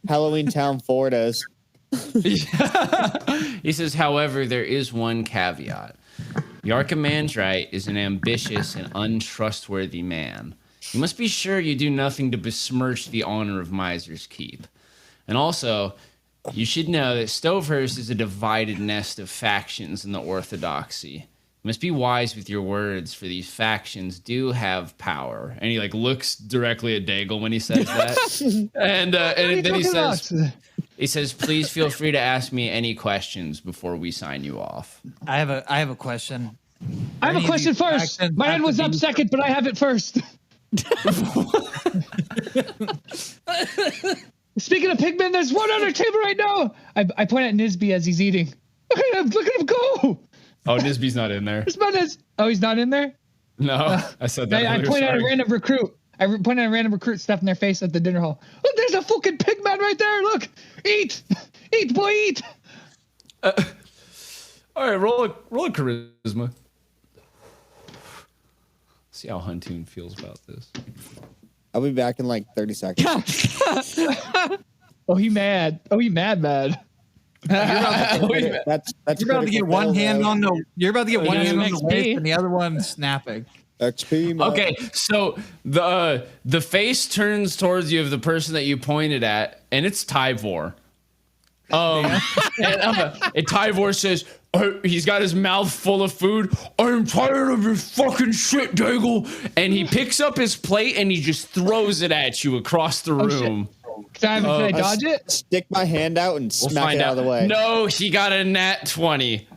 Halloween Town Fordas. He says, "However, there is one caveat. The Archimandrite is an ambitious and untrustworthy man. You must be sure you do nothing to besmirch the honor of Miser's Keep. And also, you should know that Stovehurst is a divided nest of factions in the Orthodoxy. You must be wise with your words, for these factions do have power." And he like looks directly at Daigle when he says that. and then he says, "Please feel free to ask me any questions before we sign you off." I have a question. I have Any a of question these first. factions My have hand to was up be- second, but I have it first. Speaking of pigmen, there's one on our table right now. I point at Nisby as he's eating. Look at him go. Oh, Nisby's not in there. This man is. Oh, he's not in there. No, I said that. I earlier, point at a sorry. random recruit. Point at a random recruit stuff in their face at the dinner hall. Look, there's a fucking pigman right there. Look, eat, eat, boy, eat. All right, roll a charisma. See how Huntoon feels about this. I'll be back in like 30 seconds. Oh, he mad. Oh, he mad. That's You're about to get one hand on the. You're about to get one hand on the XP. waist and the other one snapping. XP. Man. Okay, so the face turns towards you of the person that you pointed at, and it's Tyvor. And Tyvor says, he's got his mouth full of food. "I'm tired of your fucking shit, Daigle." And he picks up his plate and he just throws it at you across the room. Can I dodge it? Stick my hand out and We'll smack find it out of the way. No, he got a nat 20.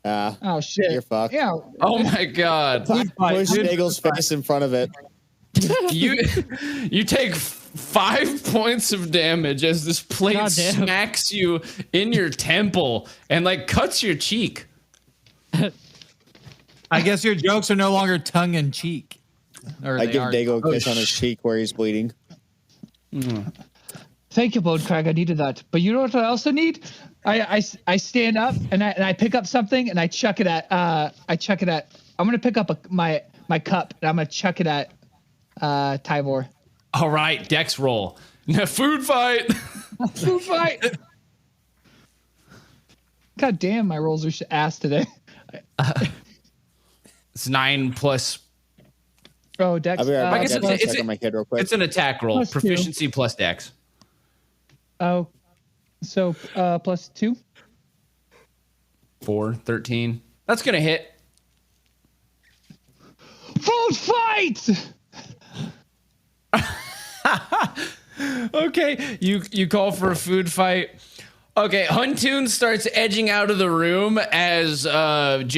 Oh shit! You're fucked. Yeah. Oh my god. Push Daigle's face in front of it. You take 5 points of damage as this plate Goddamn. smacks you in your temple and like cuts your cheek. I guess your jokes are no longer tongue in cheek. Or I they give are. Daigle a kiss on his cheek where he's bleeding. Thank you, Bone Crag. I needed that. But you know what I also need? I stand up and I pick up something and I chuck it at. I'm gonna pick up my cup and I'm gonna chuck it at Tyvor. All right, Dex roll. Food fight. Food fight. God damn, my rolls are ass today. It's 9 plus Oh, Dex. I'll be right back. I guess gotta it's check on my kid real quick. It's an attack roll. Plus two. Proficiency plus dex. Oh, so +2. 4, 13. That's gonna hit. Food fight. Okay, you call for a food fight. Okay, Huntoon starts edging out of the room as as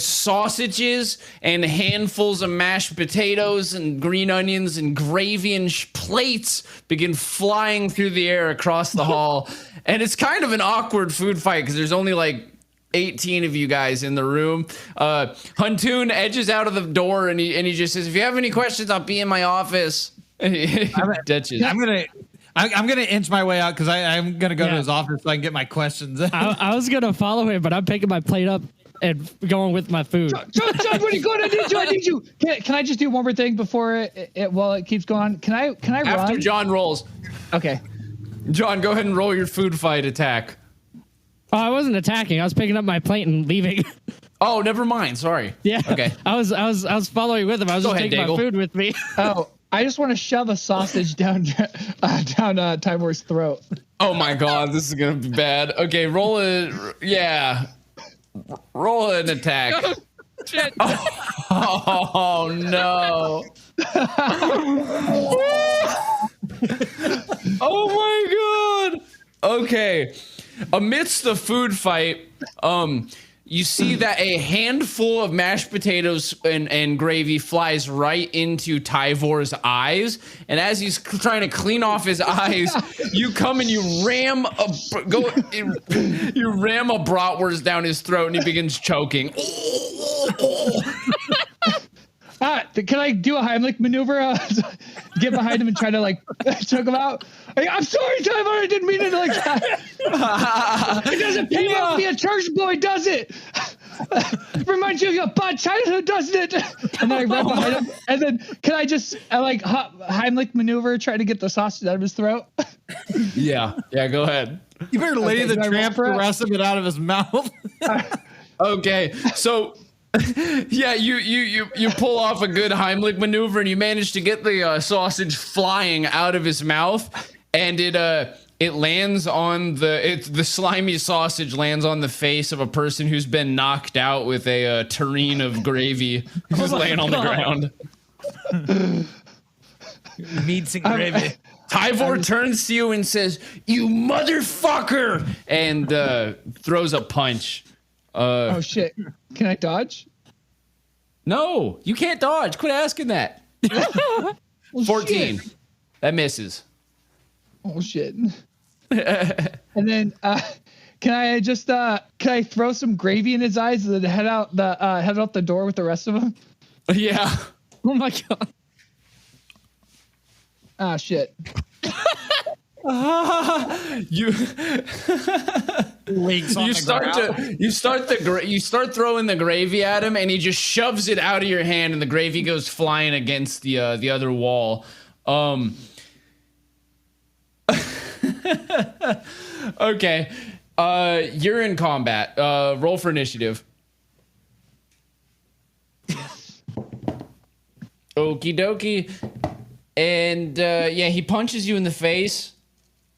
sausages and handfuls of mashed potatoes and green onions and gravy and plates begin flying through the air across the hall. And it's kind of an awkward food fight because there's only like 18 of you guys in the room. Huntoon edges out of the door and he just says, "If you have any questions, I'll be in my office." Ditches. I'm gonna inch my way out because I'm gonna go to his office so I can get my questions. I was gonna follow him, but I'm picking my plate up and going with my food. John, where are you going? I need you. Can I just do one more thing before while it keeps going? Can I run? After John rolls. Okay. John, go ahead and roll your food fight attack. Oh, I wasn't attacking. I was picking up my plate and leaving. Oh, never mind. Sorry. Yeah. Okay. I was following with him. I was Go just ahead, taking Daigle. my food with me. Oh, I just want to shove a sausage down Tybor's throat. Oh my God, this is gonna be bad. Okay, roll an attack. Shit. Oh no. Oh my God. Okay. Amidst the food fight, you see that a handful of mashed potatoes and gravy flies right into Tyvor's eyes. And as he's trying to clean off his eyes, you come and you ram a bratwurst down his throat and he begins choking. Can I do a Heimlich maneuver? Get behind him and try to like choke him out. Hey, I'm sorry, Tyler. I didn't mean it like that. It doesn't pay well to be a church boy, does it? Reminds you of your bad childhood, doesn't it? And then I run behind him. And then can I just like Heimlich maneuver, try to get the sausage out of his throat? Yeah, go ahead. You better lay the do I roll tramp for the it? rest of it out of his mouth. Okay, so yeah, you pull off a good Heimlich maneuver and you manage to get the sausage flying out of his mouth, and it lands on the slimy sausage lands on the face of a person who's been knocked out with a tureen of gravy who's laying on the ground. Meats and gravy. Tyvor turns to you and says, "You motherfucker!" and throws a punch. Oh shit! Can I dodge? No, you can't dodge. Quit asking that. 14. Shit. That misses. Oh shit! And then can I throw some gravy in his eyes and then head out the door with the rest of them? Yeah. Oh my God. Ah shit! You Leaks on you the start ground. you start throwing the gravy at him and he just shoves it out of your hand and the gravy goes flying against the other wall. Okay. You're in combat. Roll for initiative. Okie dokie. And yeah, he punches you in the face.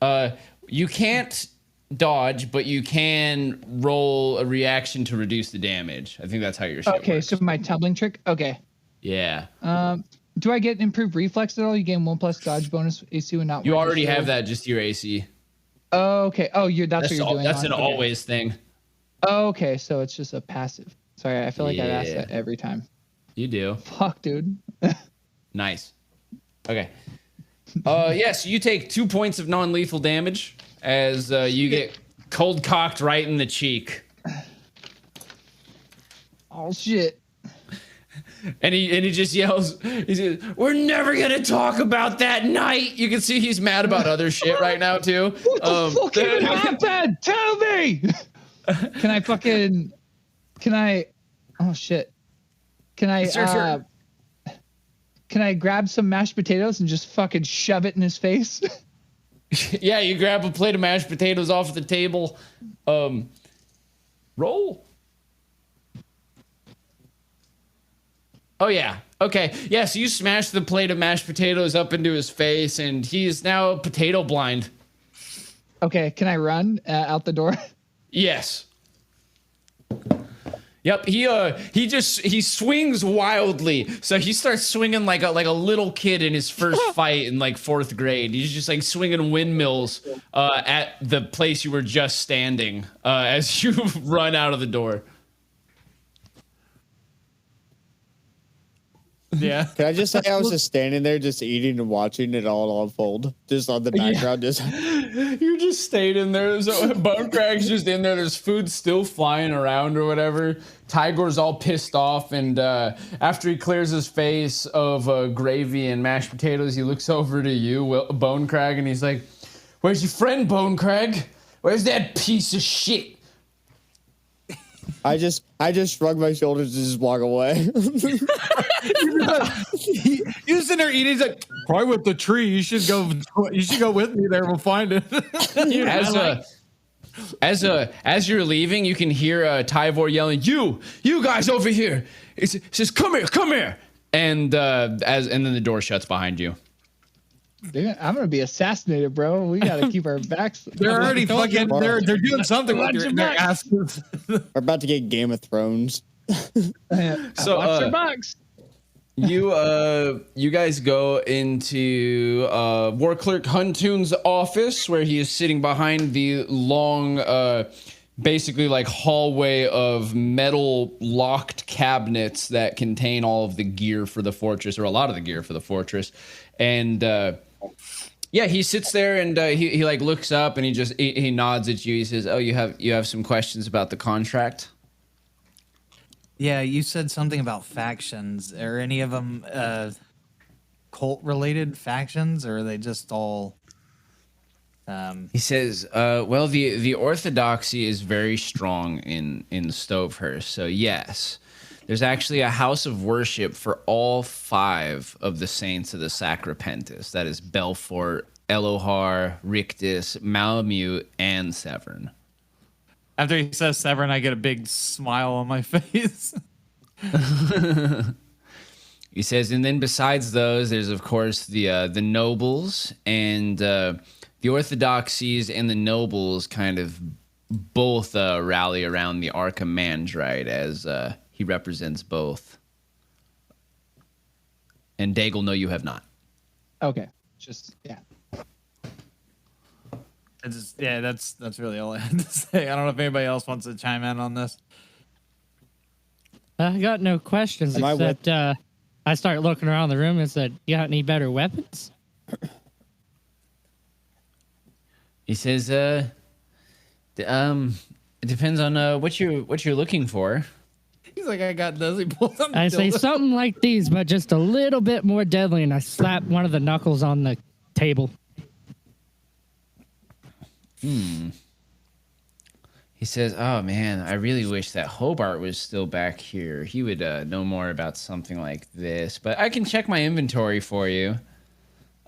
You can't dodge, but you can roll a reaction to reduce the damage. I think that's how your shit Okay, works. so my tumbling trick. Okay. Yeah. Do I get improved reflex at all? You gain 1+ dodge bonus AC when not. You wearing a already have shield. that, just your AC. Oh, okay. Oh, that's what you're doing. That's an Okay. always thing. Oh, okay, so it's just a passive. Sorry, I feel like I ask Yeah. that every time. You do. Fuck, dude. Nice. Okay. Yes, you take 2 points of non-lethal damage as you get cold cocked right in the cheek. Oh shit. And he just yells, he says, "We're never gonna talk about that night." You can see he's mad about other shit right now too. What the fuck even happened? Tell me. Can I? Oh shit. Can I grab some mashed potatoes and just fucking shove it in his face? Yeah, you grab a plate of mashed potatoes off the table. Roll. Oh yeah. Okay, yeah, so you smash the plate of mashed potatoes up into his face, and he is now potato blind. Okay, can I run out the door? Yes. Yep, he swings wildly. So he starts swinging like a little kid in his first fight in like 4th grade. He's just like swinging windmills at the place you were just standing as you run out of the door. Yeah. Can I just say I was just standing there, just eating and watching it all unfold, just on the background, just. You just stayed in there. So Bone Crag's just in there. There's food still flying around or whatever. Tigor's all pissed off, and after he clears his face of gravy and mashed potatoes, he looks over to you, Bone Crag, and he's like, "Where's your friend, Bone Crag? Where's that piece of shit?" I just shrug my shoulders and just walk away. You're sitting there eating. He's like, "Cry with the tree. You should go. You should go with me there. We'll find it." As you're leaving, you can hear Tyvor yelling, "You guys over here!" It says, "Come here!" And then the door shuts behind you. I'm gonna be assassinated, bro. We gotta keep our backs. They're already fucking. They're doing something with their asses. We're about to get Game of Thrones. So watch your box. you guys go into War Clerk Huntoon's office, where he is sitting behind the long basically like hallway of metal locked cabinets that contain all of the gear for the fortress, or a lot of the gear for the fortress. And yeah, he sits there and he like looks up and he nods at you. He says, "Oh, you have some questions about the contract?" Yeah, you said something about factions. Are any of them cult-related factions, or are they just all? He says, "Well, the orthodoxy is very strong in Stovehurst, so yes, there's actually a house of worship for all 5 of the saints of the Sacrapentus. That is Belfort, Elohar, Rictus, Malamute, and Severn." After he says Severn, I get a big smile on my face. He says, and then besides those, there's of course the nobles, and the orthodoxies and the nobles kind of both rally around the Archimandrite, as he represents both. And Daigle, no, you have not. Okay, just yeah. That's really all I had to say. I don't know if anybody else wants to chime in on this. I got no questions Am I except I start looking around the room and said, "You got any better weapons?" He says, it depends on what you're looking for." He's like, "I got this." He pulls out. I say something like these, but just a little bit more deadly, and I slap one of the knuckles on the table. He says, "Oh man, I really wish that Hobart was still back here. He would know more about something like this. But I can check my inventory for you."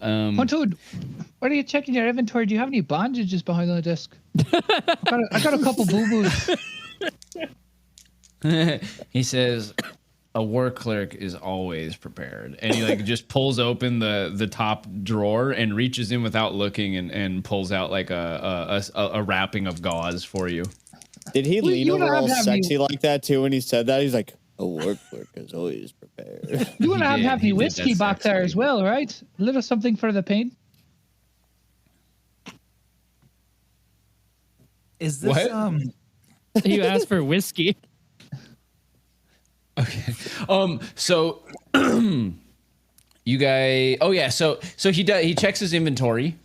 Huntoon, what are you checking your inventory? Do you have any bandages behind the desk? I got a couple boo-boos. He says, "A war clerk is always prepared," and he like just pulls open the top drawer and reaches in without looking and pulls out like a wrapping of gauze for you. Did he lean you over don't all have sexy any- like that too when he said that? He's like, "A war clerk is always prepared." You want to He have did any whiskey that back there as sexy. well, right? A little something for the pain. Is this What? You asked for whiskey. Okay. So you guys. Oh yeah. So he checks his inventory.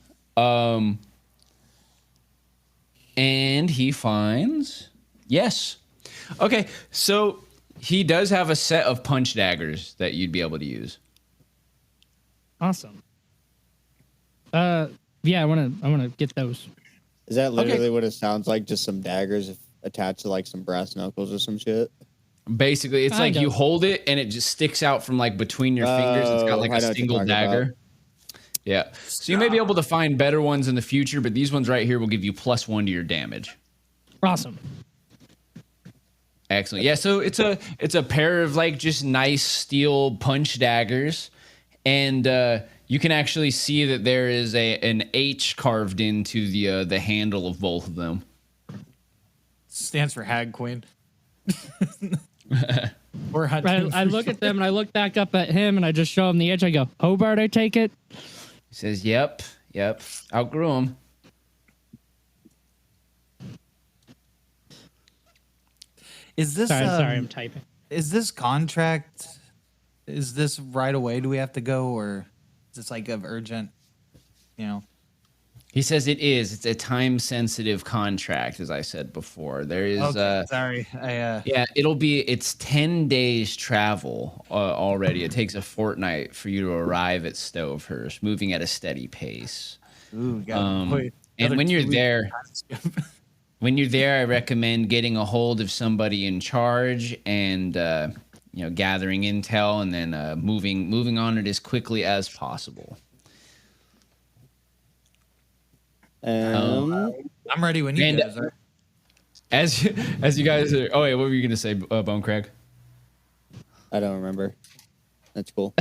And he finds, yes. Okay, so he does have a set of punch daggers that you'd be able to use. Awesome. Yeah, I wanna get those. Is that literally what it sounds like? Just some daggers attached to like some brass knuckles or some shit? Basically, it's Kind like you of. hold it and it just sticks out from like between your fingers. It's got like I a know what you're single talking dagger. about. Yeah. So you may be able to find better ones in the future, but these ones right here will give you +1 to your damage. Awesome. Excellent. Yeah, so it's a pair of like just nice steel punch daggers, and you can actually see that there is an H carved into the handle of both of them. Stands for Hag Queen. Or I, hunting. I look at them and I look back up at him and I just show him the edge. I go, Hobart, I take it. He says, "Yep, outgrew him." Is this Sorry, I'm typing. is this contract? Is this right away? Do we have to go, or is this like of urgent? You know. He says it is. It's a time-sensitive contract, as I said before. There is, Okay, sorry. yeah, it's 10 days travel already. It takes a fortnight for you to arrive at Stovehurst, moving at a steady pace. Ooh, wait, And another when 2 you're weeks. there, I recommend getting a hold of somebody in charge and gathering intel, and then moving on it as quickly as possible. I'm ready when you And- guys are. As you guys are, oh wait, what were you gonna say, Bone Crag? I don't remember. That's cool.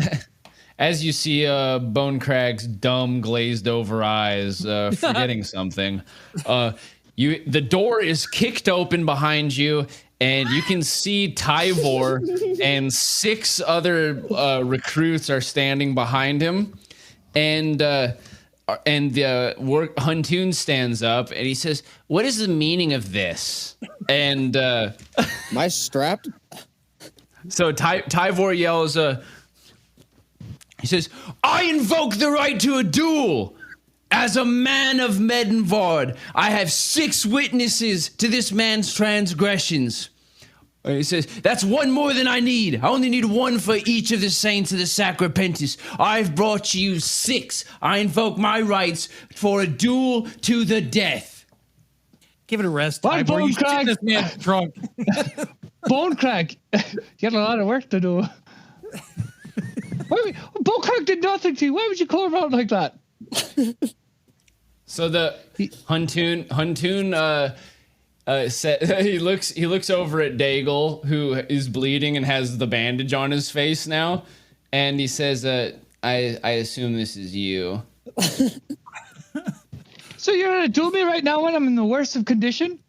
As you see Bone Crag's dumb, glazed over eyes, forgetting something, the door is kicked open behind you, and you can see Tyvor and 6 other recruits are standing behind him, and the Huntoon stands up and he says, "What is the meaning of this?" And Am I strapped? so Tyvor yells, he says, "I invoke the right to a duel. As a man of Medenvard, I have 6 witnesses to this man's transgressions." He says, "That's 1 more than I need. I only need 1 for each of the saints of the Sacrapentus. I've brought you 6. I invoke my rights for a duel to the death." Give it a rest. One Tybor. You bone crack. shit this man's drunk. Bone Crag, you got a lot of work to do. Bone Crag did nothing to you. Why would you call him out like that? So the Huntoon he looks over at Daigle, who is bleeding and has the bandage on his face now, and he says, I assume this is you." So you're gonna duel me right now when I'm in the worst of condition?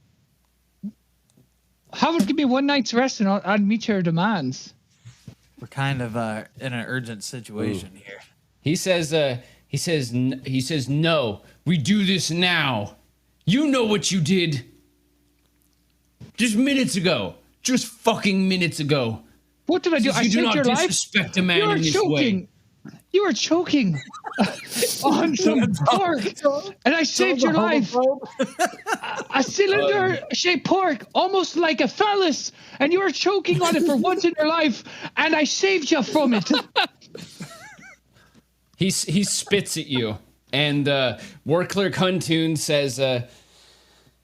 How would give me 1 night's rest and I'd meet your demands? We're kind of in an urgent situation here. He says, "No, we do this now. You know what you did just minutes ago. Just fucking minutes ago. What did I do? Since I you do saved not your life. disrespect a man You were in this choking. way." You were choking on some pork, and I saved your life. A cylinder-shaped pork, almost like a phallus, and you were choking on it for once in your life, and I saved you from it. He spits at you, and War Clerk Huntoon says,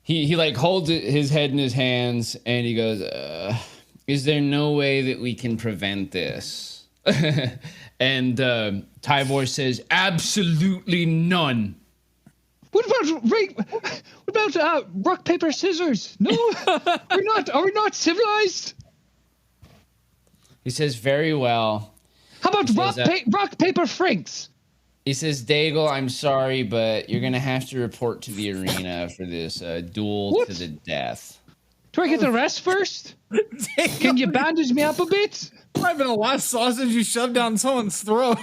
he like holds his head in his hands, and he goes, "Is there no way that we can prevent this?" And Tyvor says, "Absolutely none." What about rock paper scissors? No, we're not. Are we not civilized? He says, "Very well." How about says, rock paper franks? He says, "Daigle, I'm sorry, but you're gonna have to report to the arena for this duel What? to the death." Do I get the rest first? Can you bandage me up a bit? I've been the last sausage you shoved down someone's throat.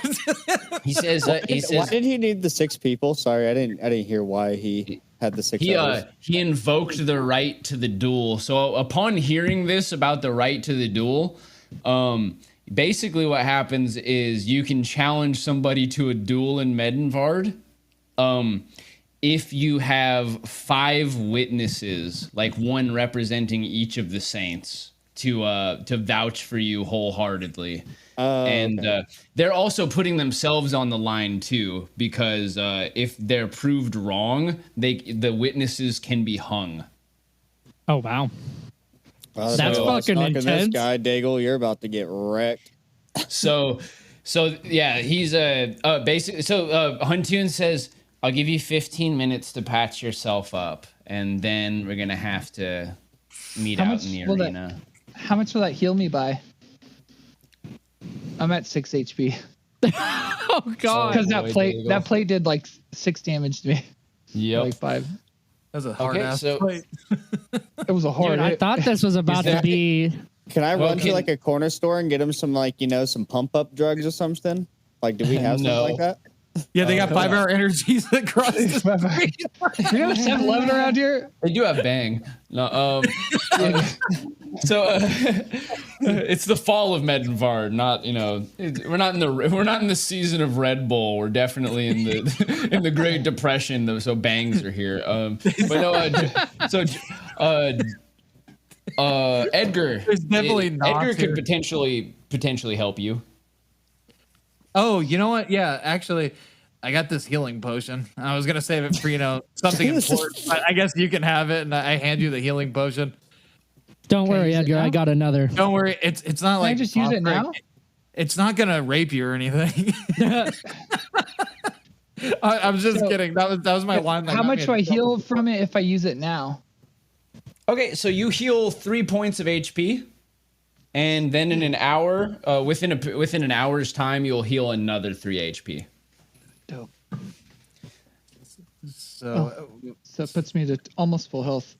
He says, Why did he need the 6 people? Sorry, I didn't hear why he had the 6 others. he invoked the right to the duel. So upon hearing this about the right to the duel, basically what happens is you can challenge somebody to a duel in Medenvard. If you have 5 witnesses, like 1 representing each of the saints, to vouch for you wholeheartedly. And they're also putting themselves on the line too, because if they're proved wrong, the witnesses can be hung. Oh, wow. Well, That's no fucking talking This intense. guy, Daigle, you're about to get wrecked. So yeah, he's basically. So Huntoon says, "I'll give you 15 minutes to patch yourself up, and then we're gonna have to meet How out much in the will that- arena." How much will that heal me by? I'm at 6 HP. Oh God. Because boy, that plate did like 6 damage to me. Yep. Like 5. That's a hard ass so- plate. It was a hard Dude, I hit. thought this was about to be. Can I run can- to like a corner store and get him some like some pump up drugs or something? Like, do we have No. something like that? Yeah, they got 5-hour energies across the street. We have a 7-Eleven around here. They do have Bang. No, it's the fall of Medinvar. Not we're not in the season of Red Bull. We're definitely in the in the Great Depression. Though, so Bangs are here. But no, Edgar. There's definitely not Edgar here. could potentially help you. Oh, you know what? Yeah, actually, I got this healing potion. I was gonna save it for something important. But I guess you can have it, and I hand you the healing potion. Don't Can I worry, use it Edgar. now? I got another. Don't worry, it's not Can like I just use it now? It's not gonna rape you or anything. I'm just So- kidding. That was my line. that How got much me do I in trouble. heal from it if I use it now? Okay, so you heal 3 points of HP, and then in an hour, within an hour's time, you'll heal another 3 HP. Dope. So So it puts me to almost full health.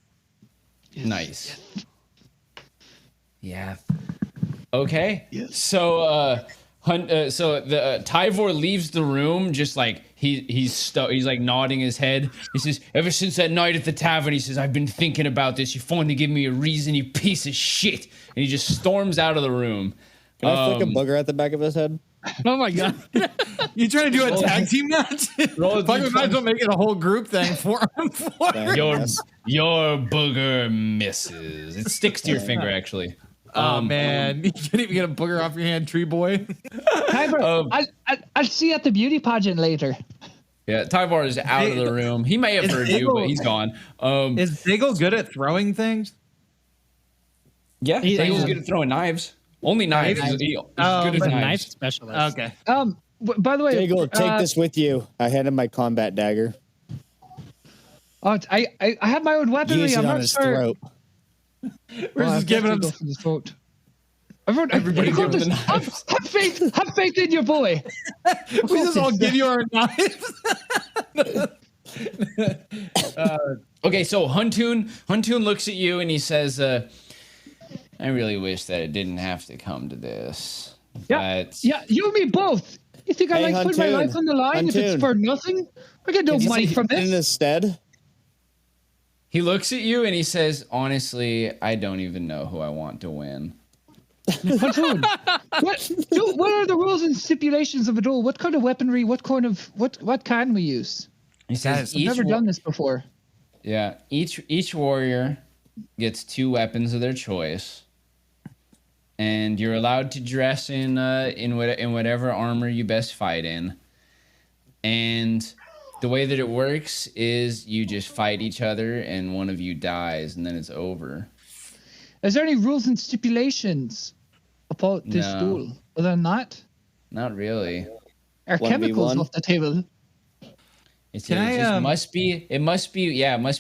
Nice. Yeah. Okay. So Tyvor leaves the room just like he's like nodding his head. He says, "Ever since that night at the tavern," he says, "I've been thinking about this. You finally give me a reason, you piece of shit." And he just storms out of the room. Can I flick a booger at the back of his head? Oh my God. you trying to do a tag team match? Roll a Fuck, we might as well make it a whole group thing for him. Your Yes. your booger misses. It sticks to your finger actually. Oh man, you can't even get a booger off your hand, tree boy. Tyler, I'll see you at the beauty pageant later. Yeah, Tyvar is out of the room. He may have heard you, but he's gone. Is Diggle good at throwing things? Yeah, He- Daigle's good at throwing knives. Only knives. He's good He's at a knife knives. specialist. Okay. By the way, Diggle, take this with you. I had him my combat dagger. I have my own weaponry. Use it I'm on not his sure. throat. We're just giving him. Go for the throat. Everybody give him the knives. Have faith in your boy. We just all give you our knives. Okay, so Huntoon looks at you and he says, "I really wish that it didn't have to come to this." Yeah, But yeah, you and me both. You think I Hey, like put my Huntoon. life on the line if it's Huntoon. for nothing? I get no Can you money see from in this. his stead? he looks at you and he says, "Honestly, I don't even know who I want to win." Huntoon, what are the rules and stipulations of a duel? What kind of weaponry? What can we use? He says, I've never done this before. Yeah, each warrior gets 2 weapons of their choice, and you're allowed to dress in whatever armor you best fight in. And the way that it works is you just fight each other, and one of you dies, and then it's over. Is there any rules and stipulations about this No. duel? Other than that, Not really. are 1v1? chemicals off the table? It's, Can it I, just must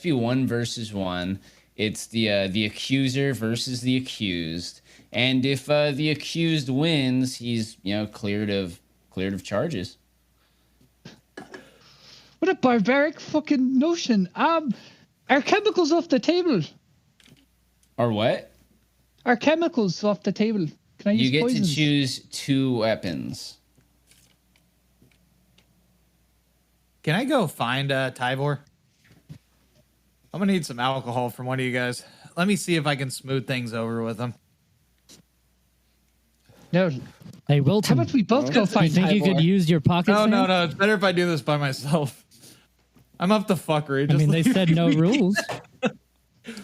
be 1 versus 1. It's the accuser versus the accused, and if the accused wins, he's cleared of charges. What a barbaric fucking notion. Are chemicals off the table? Or what? Are chemicals off the table? Can I use You get poisons? to choose 2 weapons. Can I go find Tyvor? I'm gonna need some alcohol from one of you guys. Let me see if I can smooth things over with him. No. Hey, How Wilton. about we both go You find think you Ivor? could use your pocket? No, sand? no. It's better if I do this by myself. I'm up to fuckery. I Just mean, they leave said me no be. rules.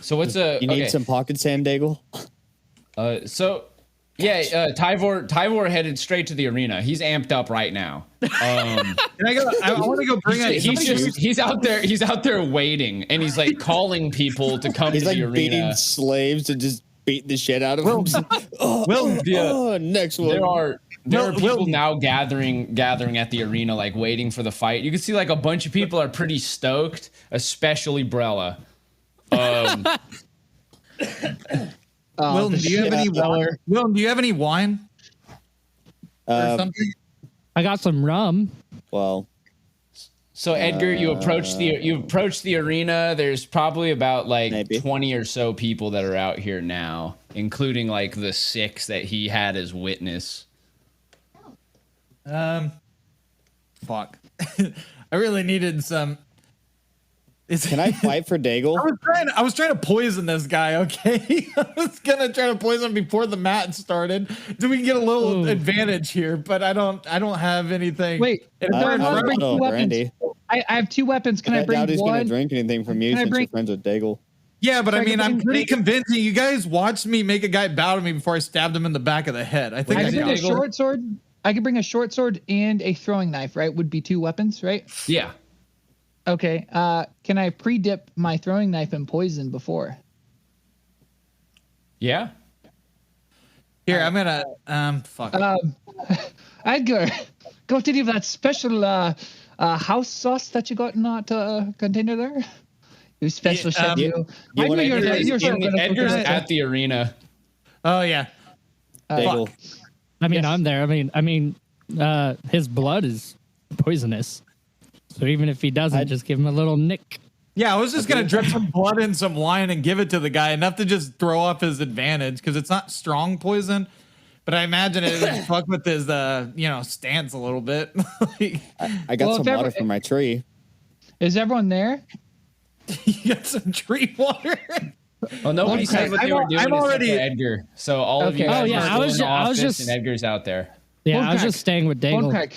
So what's a You need okay? some pocket sand, Daigle? Tyvor headed straight to the arena. He's amped up right now. Can I go? I want to go bring a. He's out there waiting, and he's like calling people to come He's to like the arena. beating slaves and just beating the shit out of them. Next one. There are people Will- now gathering at the arena, like waiting for the fight. You can see like a bunch of people are pretty stoked, especially Brella. Wilton, do you have any wine? Wilton, do you have any wine or something? I got some rum. Well, So Edgar, you approach the arena. There's probably about like Maybe. 20 or so people that are out here now, including like the 6 that he had as witness. Fuck. I really needed some. can I fight for Daigle? I was trying to poison this guy, okay? I was gonna try to poison him before the match started, so we can get a little advantage here. But I don't have anything. Wait, in I front want to of bring me. two weapons. Randy. I have 2 weapons. Can I I bring doubt he's gonna one? drink anything from you Can I since bring- you're friends with Daigle. Yeah, but I mean, I'm bring pretty three? convincing. You guys watched me make a guy bow to me before I stabbed him in the back of the head. I think I I can bring a got it. short sword. I could bring a short sword and a throwing knife. Right, would be 2 weapons, right? Yeah. Okay. Can I pre-dip my throwing knife in poison before? Yeah. Here, I'm gonna fuck. Edgar, got any of that special house sauce that you got in that container there? You special chef, you. I know wanna- you're Edgar's, so good at Edgar's cooking. at the arena. Oh yeah. Daigle. I mean, Yes. I'm there. I mean, his blood is poisonous. So even if he doesn't, just give him a little nick. Yeah, I was just gonna drip some blood in some wine and give it to the guy, enough to just throw off his advantage because it's not strong poison. But I imagine it would fuck with his, stance a little bit. Like, I got Well, some if water ever- from my tree. Is everyone there? you got some tree water. Well, nobody Okay, said what they I'm were al- doing I'm except already- for Edgar. So all of you Okay. guys Oh, yeah, are I still was in the ju- I was office, just- and Edgar's out there. Yeah, I was Craig. just staying with Daigle. Craig,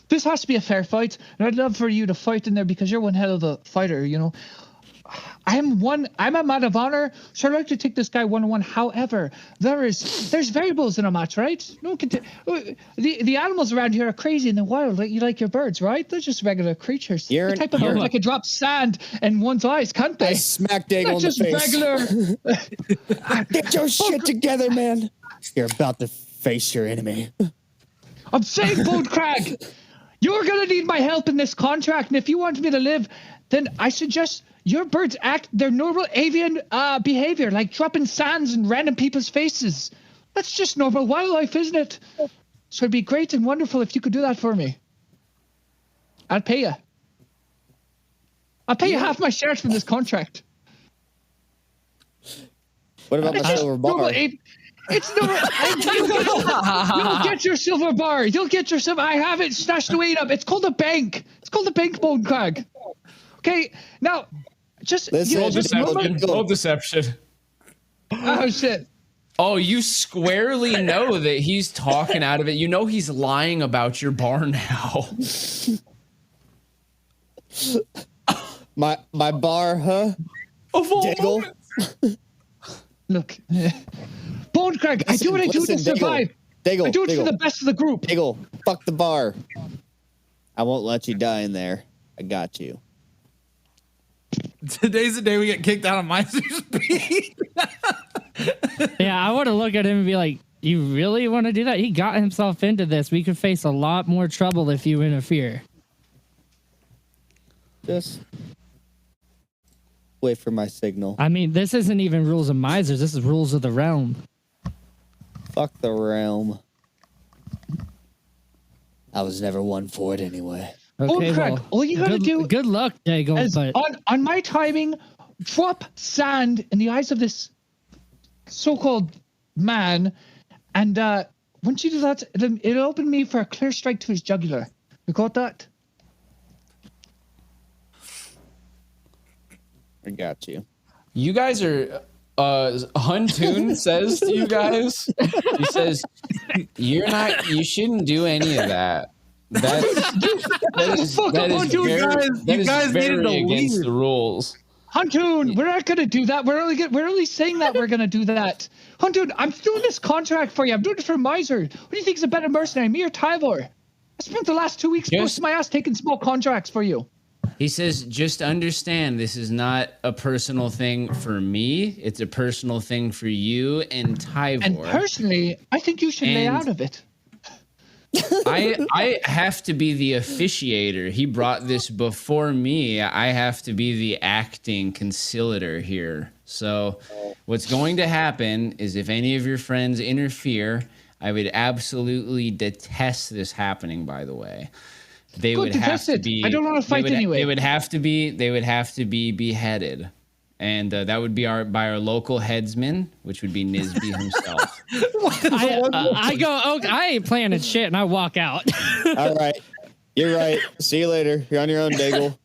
this has to be a fair fight, and I'd love for you to fight in there because you're one hell of a fighter. You know, I'm a man of honor, so I'd like to take this guy 1-on-1. However, there's variables in a match, right? No, the animals around here are crazy in the wild. Like you like your birds, right? They're just regular creatures. You're the an- type of you're- birds that could drop sand in one's eyes, can't I they? smacked Not Daigle in the just face. regular. Get your shit together, man. You're about to face your enemy. I'm saying, Bone Crag, you're gonna need my help in this contract, and if you want me to live, then I suggest your birds act their normal avian behavior, like dropping sands in random people's faces. That's just normal wildlife, isn't it? So it'd be great and wonderful if you could do that for me. I'll pay you. I'll pay you half my shares from this contract. What about It's my just silver normal bar? It's no. You'll get your silver bar. You'll get your silver. I have it stashed away up. It's called a bank. It's called the bank, Bone Crag. Okay, now, just Listen, Roll just deception. Daigle. Roll deception. oh shit. Oh, you squarely know that he's talking out of it. You know he's lying about your bar now. My bar, huh? Of all Daigle. moments. Look, Bone Crag. I do what I do to Listen, Daigle. survive. Daigle, I do it for Daigle. the best of the group. Daigle, fuck the bar. I won't let you die in there. I got you. Today's the day we get kicked out of Miser's Peak. Yeah, I want to look at him and be like, you really want to do that? He got himself into this. We could face a lot more trouble if you interfere. Just wait for my signal. I mean, this isn't even rules of misers. This is rules of the realm. Fuck the realm. I was never one for it anyway. Okay, Craig, well, all you gotta do good luck, Daigle. As But on my timing, drop sand in the eyes of this so-called man, and once you do that, it'll open me for a clear strike to his jugular. You got that? I got you. You guys are Huntoon says to you guys, he says, you shouldn't do any of that. That is Fuck up, Huntoon, you guys needed to against leave. the rules. Huntoon, we're not gonna do that. We're only saying that we're gonna do that. Huntoon, I'm doing this contract for you. I'm doing it for Miser. What do you think is a better mercenary, me or Tyvor? I spent the last 2 weeks busting my ass taking small contracts for you. He says, just understand this is not a personal thing for me. It's a personal thing for you and Tyvor. And personally, I think you should lay And- out of it. I have to be the officiator. He brought this before me. I have to be the acting conciliator here. So what's going to happen is if any of your friends interfere, I would absolutely detest this happening, by the way. They Good, would have detest to it. be I don't want to fight anyway. They would have to be beheaded. And that would be by our local headsman, which would be Nisby himself. I go, okay, I ain't planning shit, and I walk out. All right. You're right. See you later. You're on your own, Daigle.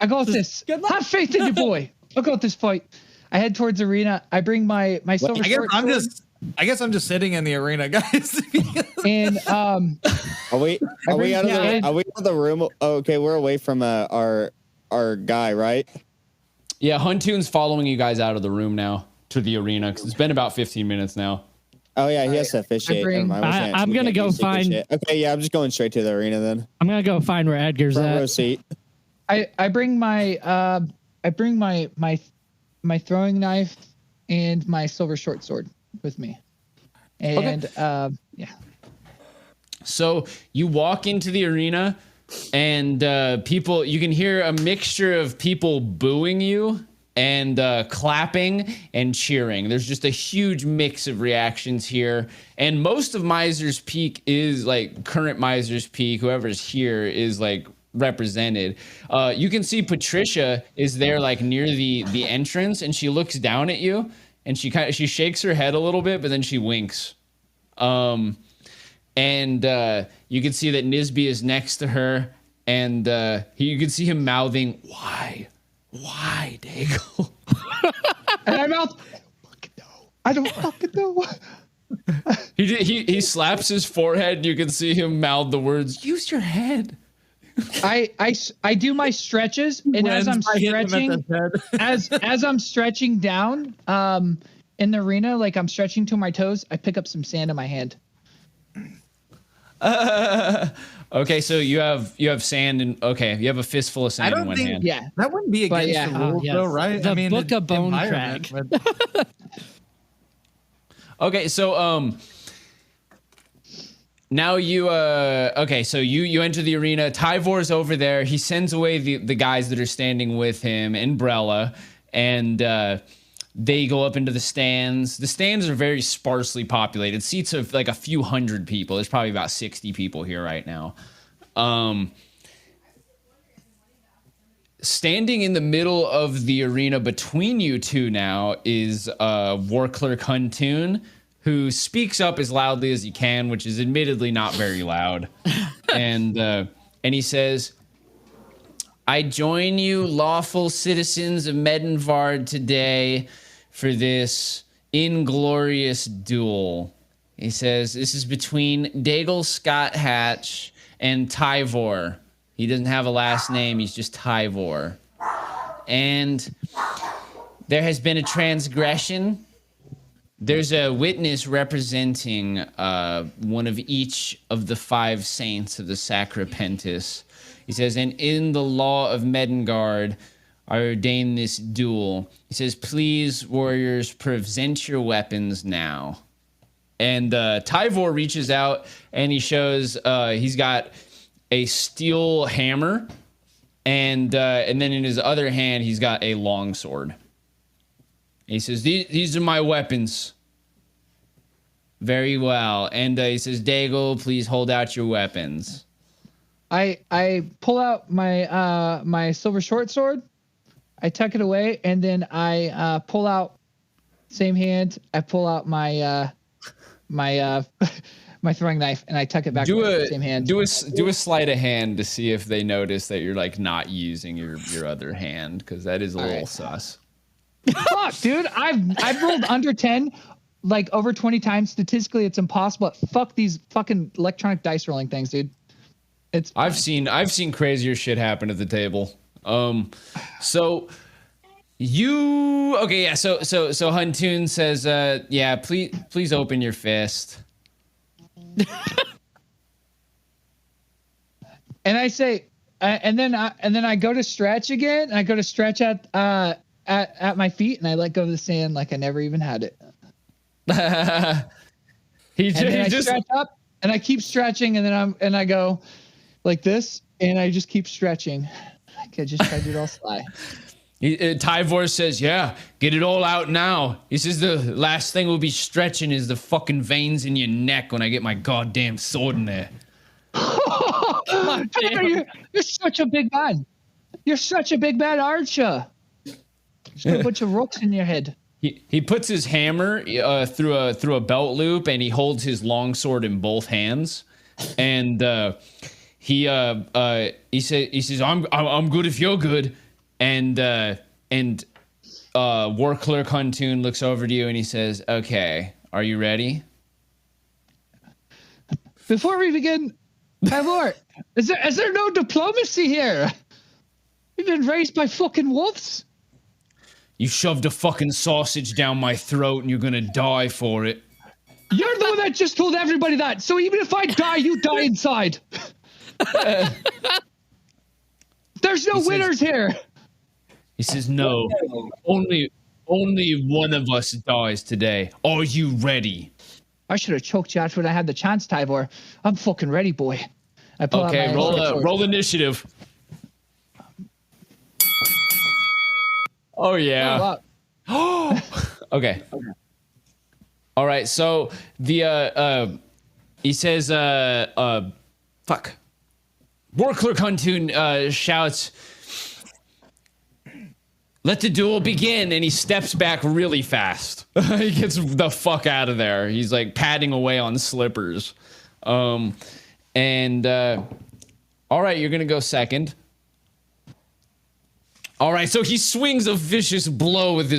I got this. Have faith in your boy. I got this fight. I head towards the arena. I bring my silver short sword. I guess I'm just sitting in the arena, guys. And Are we out of the room? Oh, okay, we're away from our guy, right? Yeah, Huntoon's following you guys out of the room now to the arena because it's been about 15 minutes now. Oh yeah, he has to officiate. I'm gonna go find. Okay, yeah, I'm just going straight to the arena then. I'm gonna go find where Edgar's Front row at. seat. I bring my my throwing knife and my silver short sword with me. And yeah. So you walk into the arena, and you can hear a mixture of people booing you and clapping and cheering. There's just a huge mix of reactions here. And most of Miser's Peak is like current Miser's Peak. Whoever's here is like represented. You can see Patricia is there like near the entrance, and she looks down at you, and she shakes her head a little bit, but then she winks. And you can see that Nisby is next to her, and you can see him mouthing, "Why, Daigle?" And I mouth, I don't fucking know. He slaps his forehead, and you can see him mouth the words, "Use your head." I do my stretches, and as I'm stretching, as I'm stretching down, in the arena, like I'm stretching to my toes, I pick up some sand in my hand. Okay, so you have sand and you have a fistful of sand in one hand. Yeah, That wouldn't be against the rules, though, right? The Book of Bone Crack. Okay, so now you so you enter the arena. Tyvor's over there. He sends away the guys that are standing with him and Brella, and they go up into the stands. The stands are very sparsely populated. Seats of like a few hundred people. There's probably about 60 people here right now. Standing in the middle of the arena between you two now is War Clerk Huntoon, who speaks up as loudly as he can, which is admittedly not very loud. And he says, "I join you, lawful citizens of Medenvard, today for this inglorious duel." He says, "This is between Daigle Scott Hatch and Tyvor." He doesn't have a last name. He's just Tyvor. "And there has been a transgression. There's a witness representing one of each of the 5 saints of the Sacrapentus." He says, "And in the law of Medengard, I ordain this duel." He says, "Please, warriors, present your weapons now." And Tyvor reaches out, and he shows he's got a steel hammer, and then in his other hand, he's got a longsword. He says, these are my weapons." "Very well." And he says, "Daigle, please hold out your weapons." I pull out my my silver short sword, I tuck it away, and then I pull out, same hand, I pull out my my my throwing knife, and I tuck it back in the same hand. Do a sleight of hand to see if they notice that you're like not using your other hand, because that is a little sus. Fuck, dude, I've rolled under 10 like over 20 times. Statistically, it's impossible. Fuck these fucking electronic dice rolling things, dude. I've seen crazier shit happen at the table. So Huntoon says, "Yeah, please open your fist." And I say, and then I go to stretch again. I go to stretch at my feet, and I let go of the sand like I never even had it. He I stretch up, and I keep stretching, and I go like this, and I just keep stretching. I just try to do it all sly. Tyvor says, "Yeah, get it all out now." He says the last thing we'll be stretching is the fucking veins in your neck when I get my goddamn sword in there. You're such a big man. You're such a big man, aren't you? Just got a bunch of rocks in your head. He puts his hammer through a belt loop, and he holds his longsword in both hands, and he says I'm good if you're good, and War Clerk Huntoon looks over to you and he says, "Okay, are you ready?" Before we begin, Tyvor, is there no diplomacy here? We've been raised by fucking wolves. You shoved a fucking sausage down my throat and you're gonna die for it. You're the one that just told everybody that. So even if I die, you die inside. There's no winners here. He says, "No, only one of us dies today. Are you ready?" I should have choked you out when I had the chance, Tyvor. I'm fucking ready, boy. I pull out Okay, my sword. roll initiative. Oh yeah. Oh, wow. Okay. All right. So the he says fuck. War Clerk Huntoon shouts, "Let the duel begin!" And he steps back really fast. He gets the fuck out of there. He's like padding away on slippers. All right, you're gonna go second. All right, so he swings a vicious blow with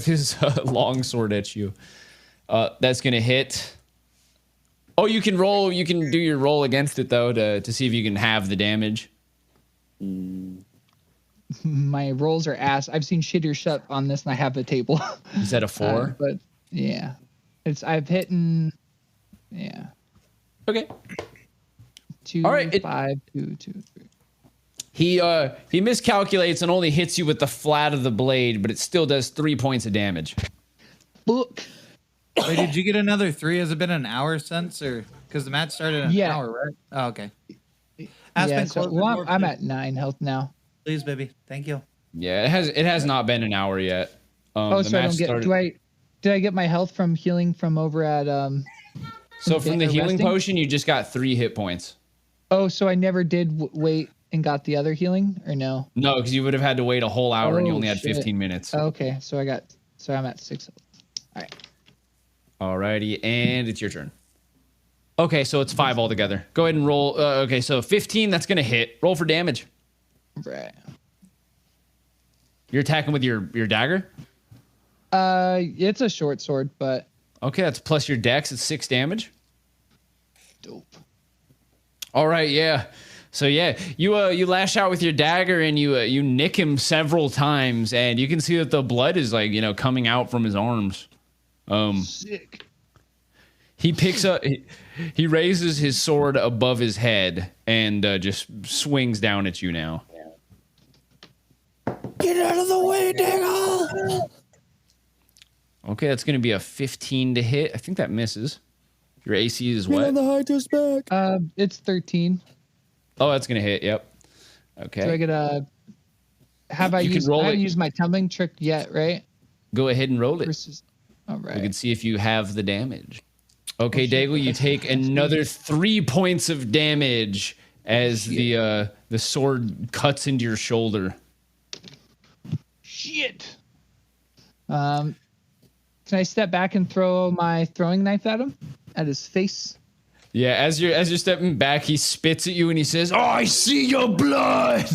his longsword at you. That's gonna hit. Oh, you can roll. You can do your roll against it though to see if you can have the damage. My rolls are ass. I've seen shittier shut on this, and I have the table. Is that a 4? But yeah, I've hit yeah. Okay. 2, All right, 5, 2, 2, 3. He miscalculates and only hits you with the flat of the blade, but it still does 3 points of damage. Look. Wait, did you get another 3? Has it been an hour since, or because the match started in an hour, right? Oh, okay. Yeah, so, I'm at 9 health now. Please, baby. Thank you. Yeah, it has not been an hour yet. So I don't get. Did I get my health from healing from over at So from the healing resting? potion, you just got 3 hit points. Oh, so I never did wait and got the other healing, or no? No, because you would have had to wait a whole hour and you Oh, only had shit. 15 minutes. Okay, so I'm at 6. All right. Alrighty, and it's your turn. Okay, so it's 5 altogether. Go ahead and roll. Okay, so 15, that's gonna hit. Roll for damage. Right. You're attacking with your dagger? It's a short sword, but Okay, that's plus your dex. It's 6 damage. dope. All right, yeah. So yeah, you lash out with your dagger and you nick him several times, and you can see that the blood is like coming out from his arms. Sick. He picks up. He raises his sword above his head and just swings down at you now. Get out of the way, Diggle! Okay, that's going to be a 15 to hit. I think that misses. Your AC is Get what? on the high to back. It's 13. Oh, that's going to hit. Yep. Okay. So I get a. Have I You can used? roll I haven't it. used my tumbling trick yet, right? Go ahead and roll it. Versus. All We right. can see if you have the damage. Okay, Daigle, you take another 3 points of damage as the sword cuts into your shoulder. Shit. Can I step back and throw my throwing knife at him? At his face? Yeah, as you're stepping back, he spits at you and he says, "Oh, I see your blood."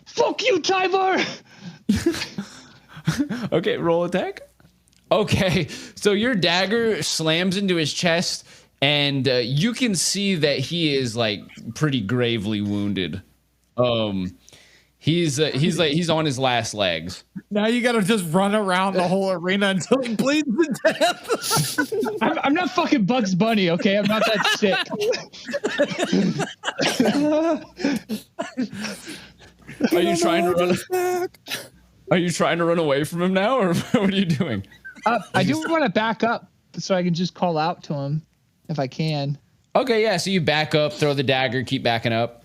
Fuck you, Tyvor! Okay, roll attack. Okay, so your dagger slams into his chest, and you can see that he is like pretty gravely wounded. He's on his last legs. Now you gotta just run around the whole arena until he bleeds to death. I'm not fucking Bugs Bunny, okay? I'm not that sick. Are you trying to run? Are you trying to run away from him now, or what are you doing? I do want to back up so I can just call out to him if I can. Okay, yeah. So you back up, throw the dagger, keep backing up.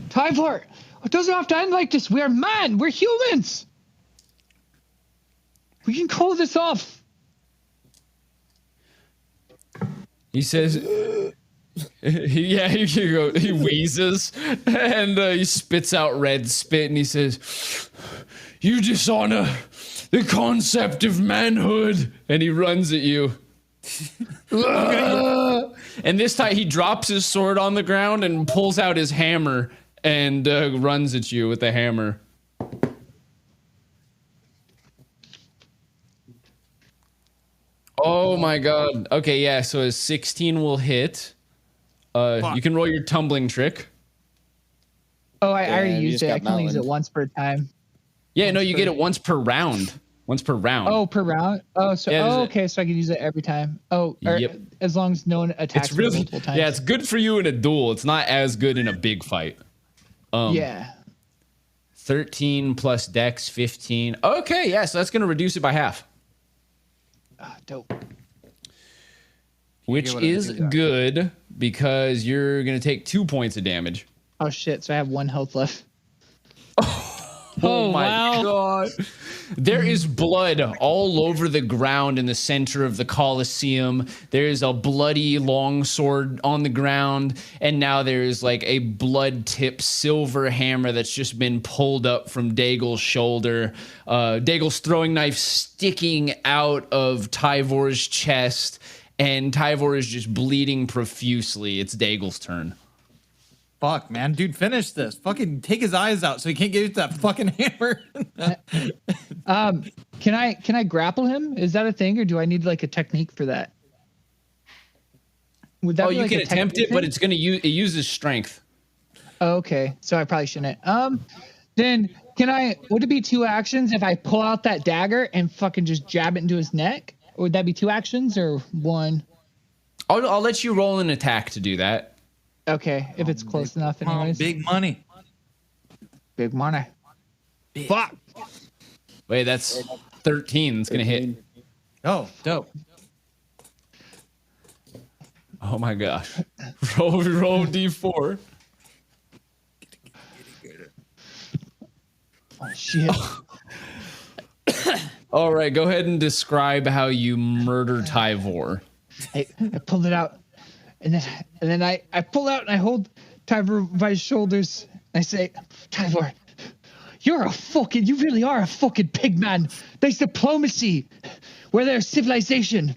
Tyvor, It doesn't have to end like this. We're man. We're humans. We can call this off. He says, he wheezes and he spits out red spit and he says, you dishonor the concept of manhood. And he runs at you. And this time he drops his sword on the ground and pulls out his hammer and runs at you with the hammer. Oh my god. Okay, yeah, so a 16 will hit. You can roll your tumbling trick. Oh, I already you used just it. I got can only use it mounted. once per time. Yeah, no, you get it once per round. Once per round. Oh, per round? Oh, so Yeah, there's a- okay, so I can use it every time. Oh, or Yep. as long as no one attacks It's me really, multiple times. yeah, it's good for you in a duel. It's not as good in a big fight. Yeah. 13 plus dex, 15. Okay, yeah, so that's going to reduce it by half, Ah, dope. which what I is do, Doc. good because you're going to take 2 points of damage. Oh shit! So I have 1 health left. Oh, my wow. god. There is blood all over the ground in the center of the Colosseum. There's a bloody longsword on the ground, and now there's like a blood-tipped silver hammer that's just been pulled up from Dagel's shoulder. Dagel's throwing knife sticking out of Tyvor's chest, and Tyvor is just bleeding profusely. It's Dagel's turn. Fuck, man. Dude, finish this. Fucking take his eyes out so he can't get that fucking hammer. Can I grapple him? Is that a thing, or do I need like a technique for that? Would that Oh, be you like can a attempt technique it, but thing? it's going to use it uses strength. Oh, okay, so I probably shouldn't. Then would it be 2 actions if I pull out that dagger and fucking just jab it into his neck? Or would that be 2 actions or 1? I'll let you roll an attack to do that. Okay, if it's close enough, Come on, anyways. big money. Big money. Fuck. Wait, that's 13. It's gonna hit. Oh, dope. Oh my gosh. Roll D4. Oh, shit. All right, go ahead and describe how you murder Tyvor. I pulled it out, and then I pull out and I hold Tyvor by his shoulders. And I say, Tyvor, you really are a fucking pig man. There's diplomacy where there's civilization.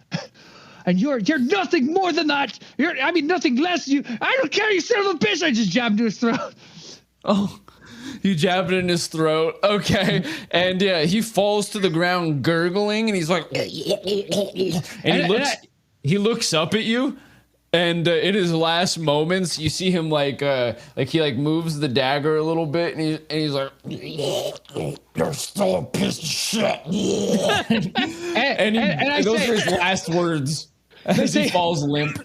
And you're nothing more than that. Nothing less. I don't care, you son of a bitch. I just jabbed into his throat. Oh, you jabbed it in his throat. Okay. And yeah, he falls to the ground gurgling and he's like, and he looks up at you. And in his last moments, you see him like he moves the dagger a little bit, and he's like, "You're still a piece of shit." And those are his last words as he falls limp.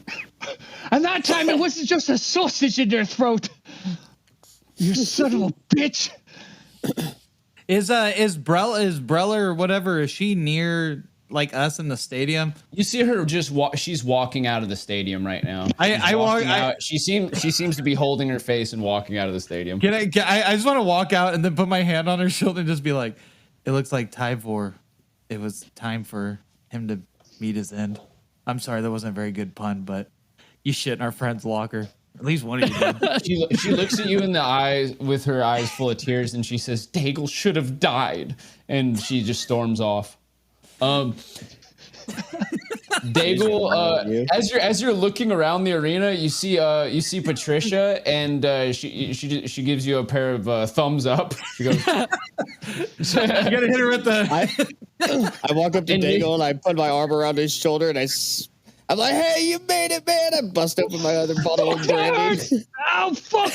And that time it wasn't just a sausage in their throat. You son of a bitch. Is Brella or whatever, is she near like us in the stadium? You see her just she's walking out of the stadium right now. She seems to be holding her face and walking out of the stadium. I just want to walk out and then put my hand on her shoulder and just be like, it looks like Tyvor. It was time for him to meet his end. I'm sorry, that wasn't a very good pun, but you shit in our friend's locker. At least one of you did. She looks at you in the eyes with her eyes full of tears, and she says, "Daigle should have died," and she just storms off. Daigle, as you're looking around the arena, you see Patricia, and she gives you a pair of thumbs up. She goes, You gotta hit her with the. I walk up to Daigle and I put my arm around his shoulder and I'm like, "Hey, you made it, man!" I bust open my other bottle of brandy. Oh, fuck.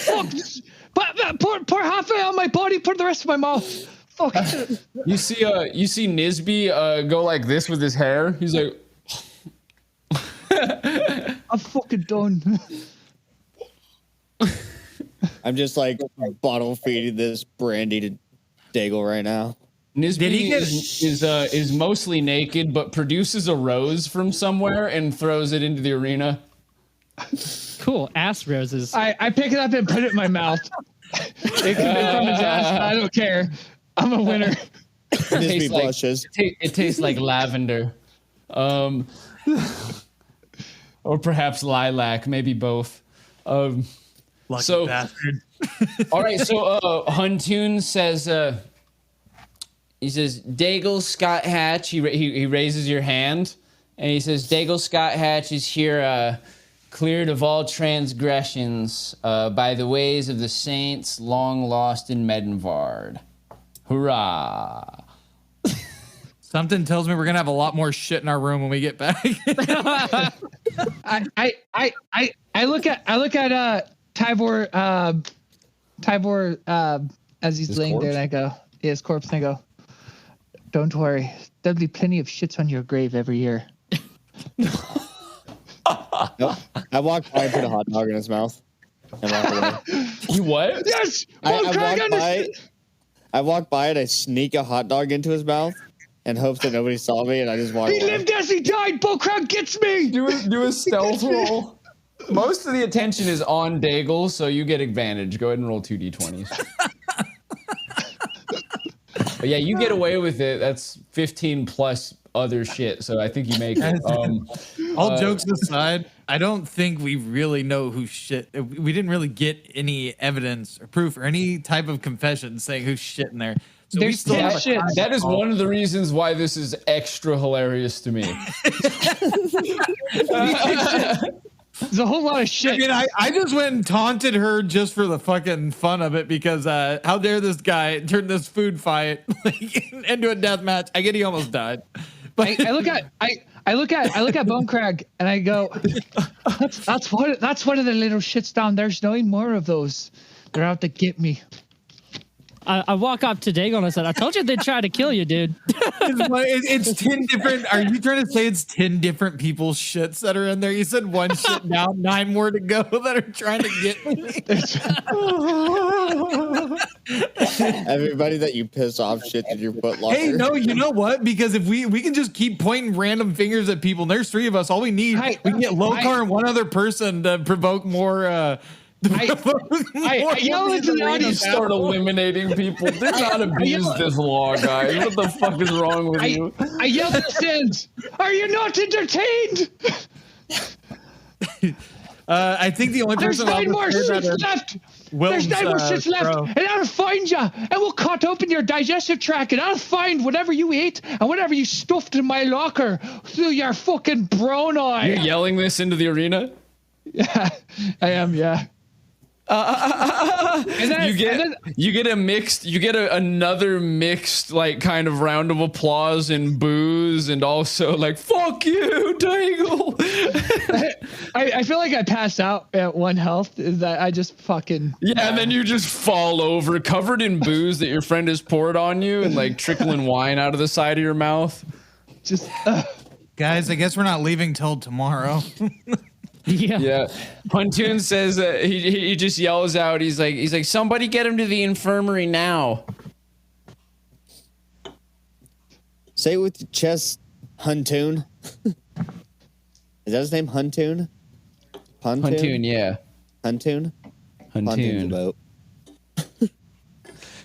Pour half of it on my body, pour the rest in my mouth. Fuck. You see Nisby go like this with his hair. He's like, I'm fucking done. I'm just like bottle feeding this brandy to Daigle right now. Nisby is mostly naked, but produces a rose from somewhere and throws it into the arena. Cool. Ass roses. I pick it up and put it in my mouth. It can be from his ass. I don't care. I'm a winner. Nisby tastes like- blushes. It tastes like lavender, or perhaps lilac, maybe both. Lucky So- bastard. All right, so Huntoon says, he says, Daigle Scott Hatch. He raises your hand, and he says, Daigle Scott Hatch is here, cleared of all transgressions by the ways of the saints long lost in Medenvard. Hurrah! Something tells me we're gonna have a lot more shit in our room when we get back. I look at Tybor as he's laying there, corpse? and I go, yeah, his corpse, and I go, don't worry, there'll be plenty of shits on your grave every year. Nope. I walked by and put a hot dog in his mouth and walked away. You what? Yes, I walked by and I sneak a hot dog into his mouth in hopes that nobody saw me, and I just walked He away. lived as he died. Bullcrag gets me. Do a stealth roll. Most of the attention is on Daigle, so you get advantage. Go ahead and roll 2d20s. But yeah, you get away with it. That's 15 plus other shit, so I think you make it. All jokes aside, I don't think we really know who shit. We didn't really get any evidence or proof or any type of confession saying who's shit in there. So we There's still 10 have a shits. That is one of the reasons why this is extra hilarious to me. There's a whole lot of shit. I mean, I just went and taunted her just for the fucking fun of it because how dare this guy turn this food fight into a death match? I get he almost died. But I look at Bone Crag and I go, that's one of the little shits down there. There's no more of those. They're out to get me. I walk up to Daigle and I said, I told you they'd try to kill you, dude. it's 10 different. Are you trying to say it's 10 different people's shits that are in there? You said one shit now, 9 more to go that are trying to get me. Everybody that you piss off shit in your foot locker. Hey, no, you know what? Because if we can just keep pointing random fingers at people, and there's 3 of us, all we need, we can get Lokar and one other person to provoke more. I yell into the audience. Start eliminating people. Do not abuse this law, guys. What the fuck is wrong with you? I yell at the sins. Are you not entertained? I think the only There's person 9 more shits left. There's 9 more shits left, and I'll find you, and we'll cut open your digestive tract, and I'll find whatever you ate and whatever you stuffed in my locker through your fucking brown eye. You're yelling this into the arena? Yeah, I am. Yeah. And then, You get another mixed like kind of round of applause and boos, and also like fuck you, Daigle. I feel like I passed out at 1 health. Is that I just fucking Yeah, and then you just fall over, covered in booze that your friend has poured on you, and like trickling wine out of the side of your mouth. just. Guys, I guess we're not leaving till tomorrow. Yeah. Huntoon says he just yells out. He's like, somebody get him to the infirmary now. Say it with your chest, Huntoon. Is that his name, Huntoon? Huntoon, yeah. Huntoon? Huntoon's a Huntoon. boat.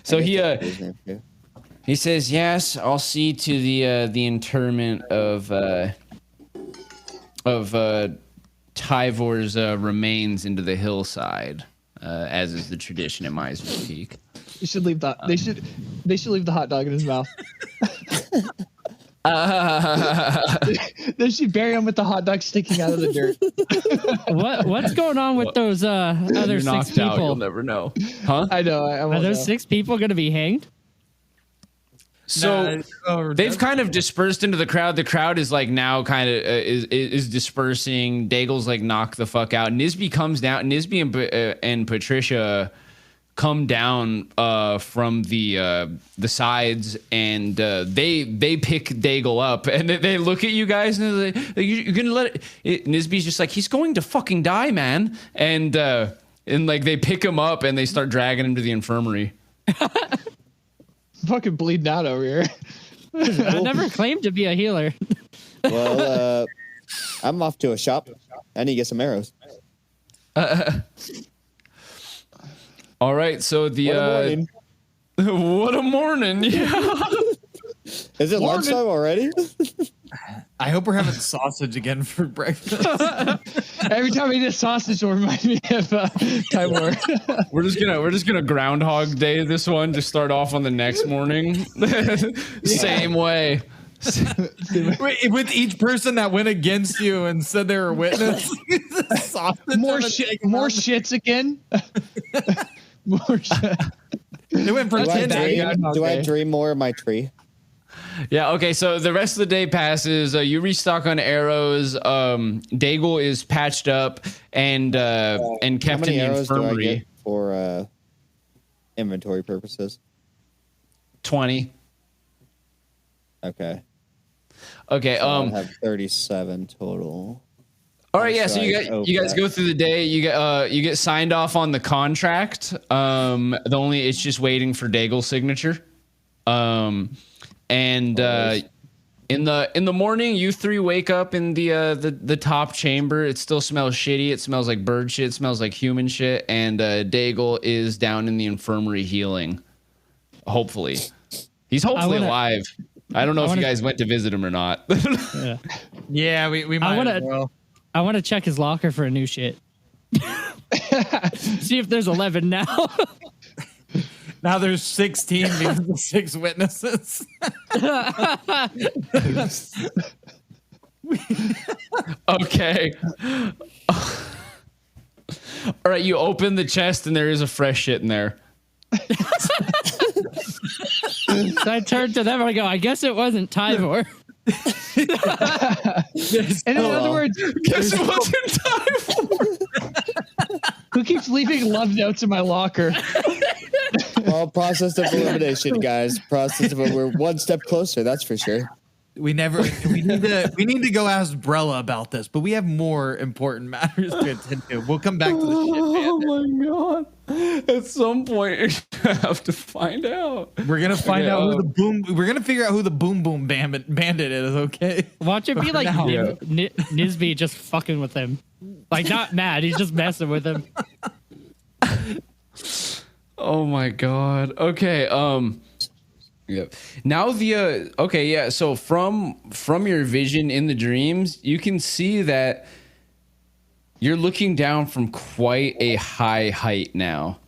So I guess that's his name, too. he says, yes, I'll see to the interment of Tyvor's remains into the hillside, as is the tradition at Miser's Peak. You should leave that. They should leave the hot dog in his mouth. They should bury him with the hot dog sticking out of the dirt. What's going on with those other You're 6 knocked out, you'll people? never know. Huh? I know. I Are won't those know. 6 people going to be hanged? So they've kind of dispersed into the crowd. The crowd is like now kind of is dispersing. Daigle's like knocked the fuck out. Nisby comes down. Nisby and Patricia come down from the sides, and they pick Daigle up, and they look at you guys, and they're like, you're gonna let it. Nisby's just like, he's going to fucking die, man, and like they pick him up and they start dragging him to the infirmary. Fucking bleeding out over here. I never claimed to be a healer. Well, I'm off to a shop. I need to get some arrows. All right, so the What a morning. what a morning. Yeah. Is it lunchtime already? I hope we're having sausage again for breakfast. Every time I eat a sausage, it'll remind me of Time War. We're just gonna Groundhog Day this one. Just start off on the next morning, same way. Wait, with each person that went against you and said they were a witness. Sausage More on a shit, chicken more on- shits again. More shit. They went from Do I 10 to bad, 8. guys. do I Okay. dream more of my tree? Yeah. Okay. So the rest of the day passes. You restock on arrows. Daigle is patched up and How kept many in the arrows do I infirmary. get for inventory purposes? 20. Okay. Okay. So I'll have 37 total. All right, yeah. So Right, you guys okay. go through the day. You get signed off on the contract. It's just waiting for Daigle's signature. In the morning, you three wake up in the top chamber. It still smells shitty. It smells like bird shit. It smells like human shit. And Daigle is down in the infirmary healing. Hopefully, he's hopefully alive. I don't know if you guys went to visit him or not. Yeah. Yeah, we might wanna- as well. I want to check his locker for a new shit. See if there's 11 now. Now there's 16 because of 6 witnesses. Okay. All right, you open the chest and there is a fresh shit in there. So I turned to them and I go, I guess it wasn't Tyvor. And in other words, Guess it wasn't time. who keeps leaving love notes in my locker? Well, process of elimination, guys. We're one step closer, that's for sure. We need to go ask Brella about this, but we have more important matters to attend to. We'll come back to the shit Oh bandit. my god! At some point, you have to find out. We're gonna find Okay, out who the boom. We're gonna figure out who the boom bandit is. Okay. Watch it be like now- Nisby just fucking with him. Like, not mad. He's just messing with him. Oh my god. Okay. Yep. Now okay, yeah. So from your vision in the dreams, you can see that you're looking down from quite a high height now.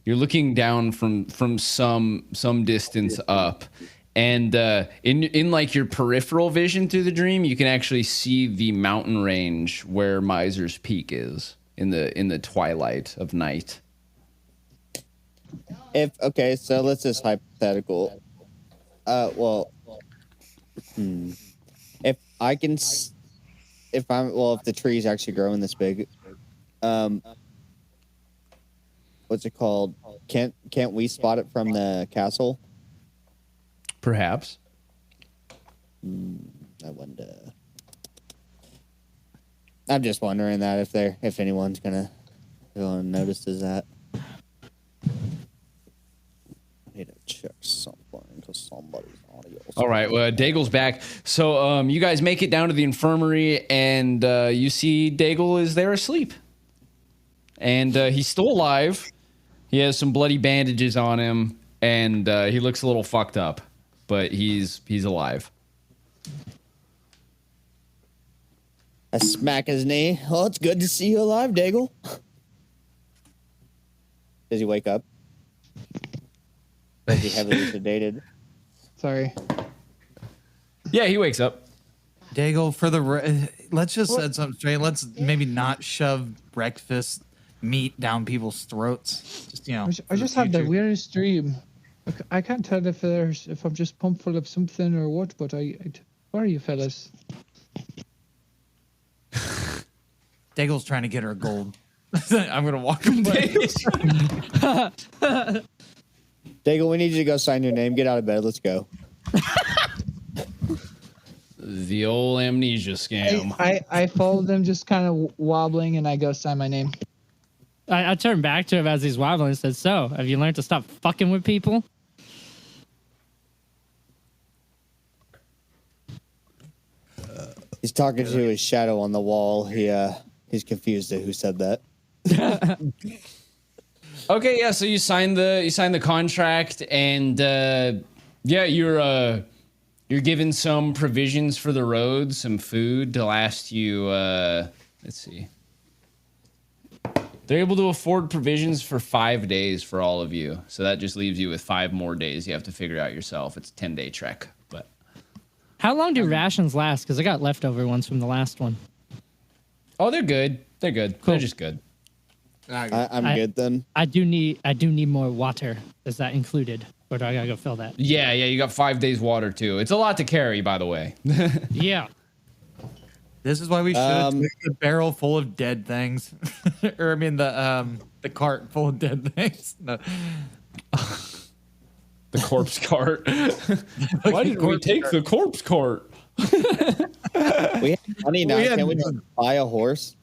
You're looking down from some distance up. And in like your peripheral vision through the dream, you can actually see the mountain range where Miser's Peak is in the twilight of night. So let's just hypothetical. If I can, if the trees actually growing this big, what's it called? Can't we spot it from the castle? Perhaps. I wonder. I'm just wondering that if anyone's gonna go and notices that. I need to check something because somebody's audio. All right, well, Daigle's back. So you guys make it down to the infirmary, and you see Daigle is there asleep. And he's still alive. He has some bloody bandages on him, and he looks a little fucked up, but he's alive. I smack his knee. Oh, it's good to see you alive, Daigle. Does he wake up? Is he heavily sedated? Sorry. Yeah, he wakes up. Daigle, let's just set something straight. Let's maybe not shove breakfast meat down people's throats. Just I just had the weirdest dream. I can't tell if I'm just pumped full of something or what, but where are you fellas? Daigle's trying to get her gold. I'm gonna walk away. Daigle, we need you to go sign your name. Get out of bed. Let's go. The old amnesia scam. I followed them just kind of wobbling and I go sign my name. I turned back to him as he's wobbling and said, so, have you learned to stop fucking with people? He's talking to his shadow on the wall. He's confused at who said that. Okay, yeah. So you signed the contract, and yeah, you're given some provisions for the road, some food to last you. Let's see. They're able to afford provisions for 5 days for all of you, so that just leaves you with 5 more days. You have to figure out yourself. It's a 10-day trek, but How long do rations last? Because I got leftover ones from the last one. oh, they're good. They're good. Cool. They're just good. I'm I- good then. I do need more water. Is that included, or do I gotta go fill that? Yeah, you got 5 days water too. It's a lot to carry, by the way. Yeah. This is why we should have Um, took the barrel full of dead things, or I mean the cart full of dead things. No. The corpse cart. Why did we corpse take cart. the corpse cart? We have money now. We had Can we just buy a horse?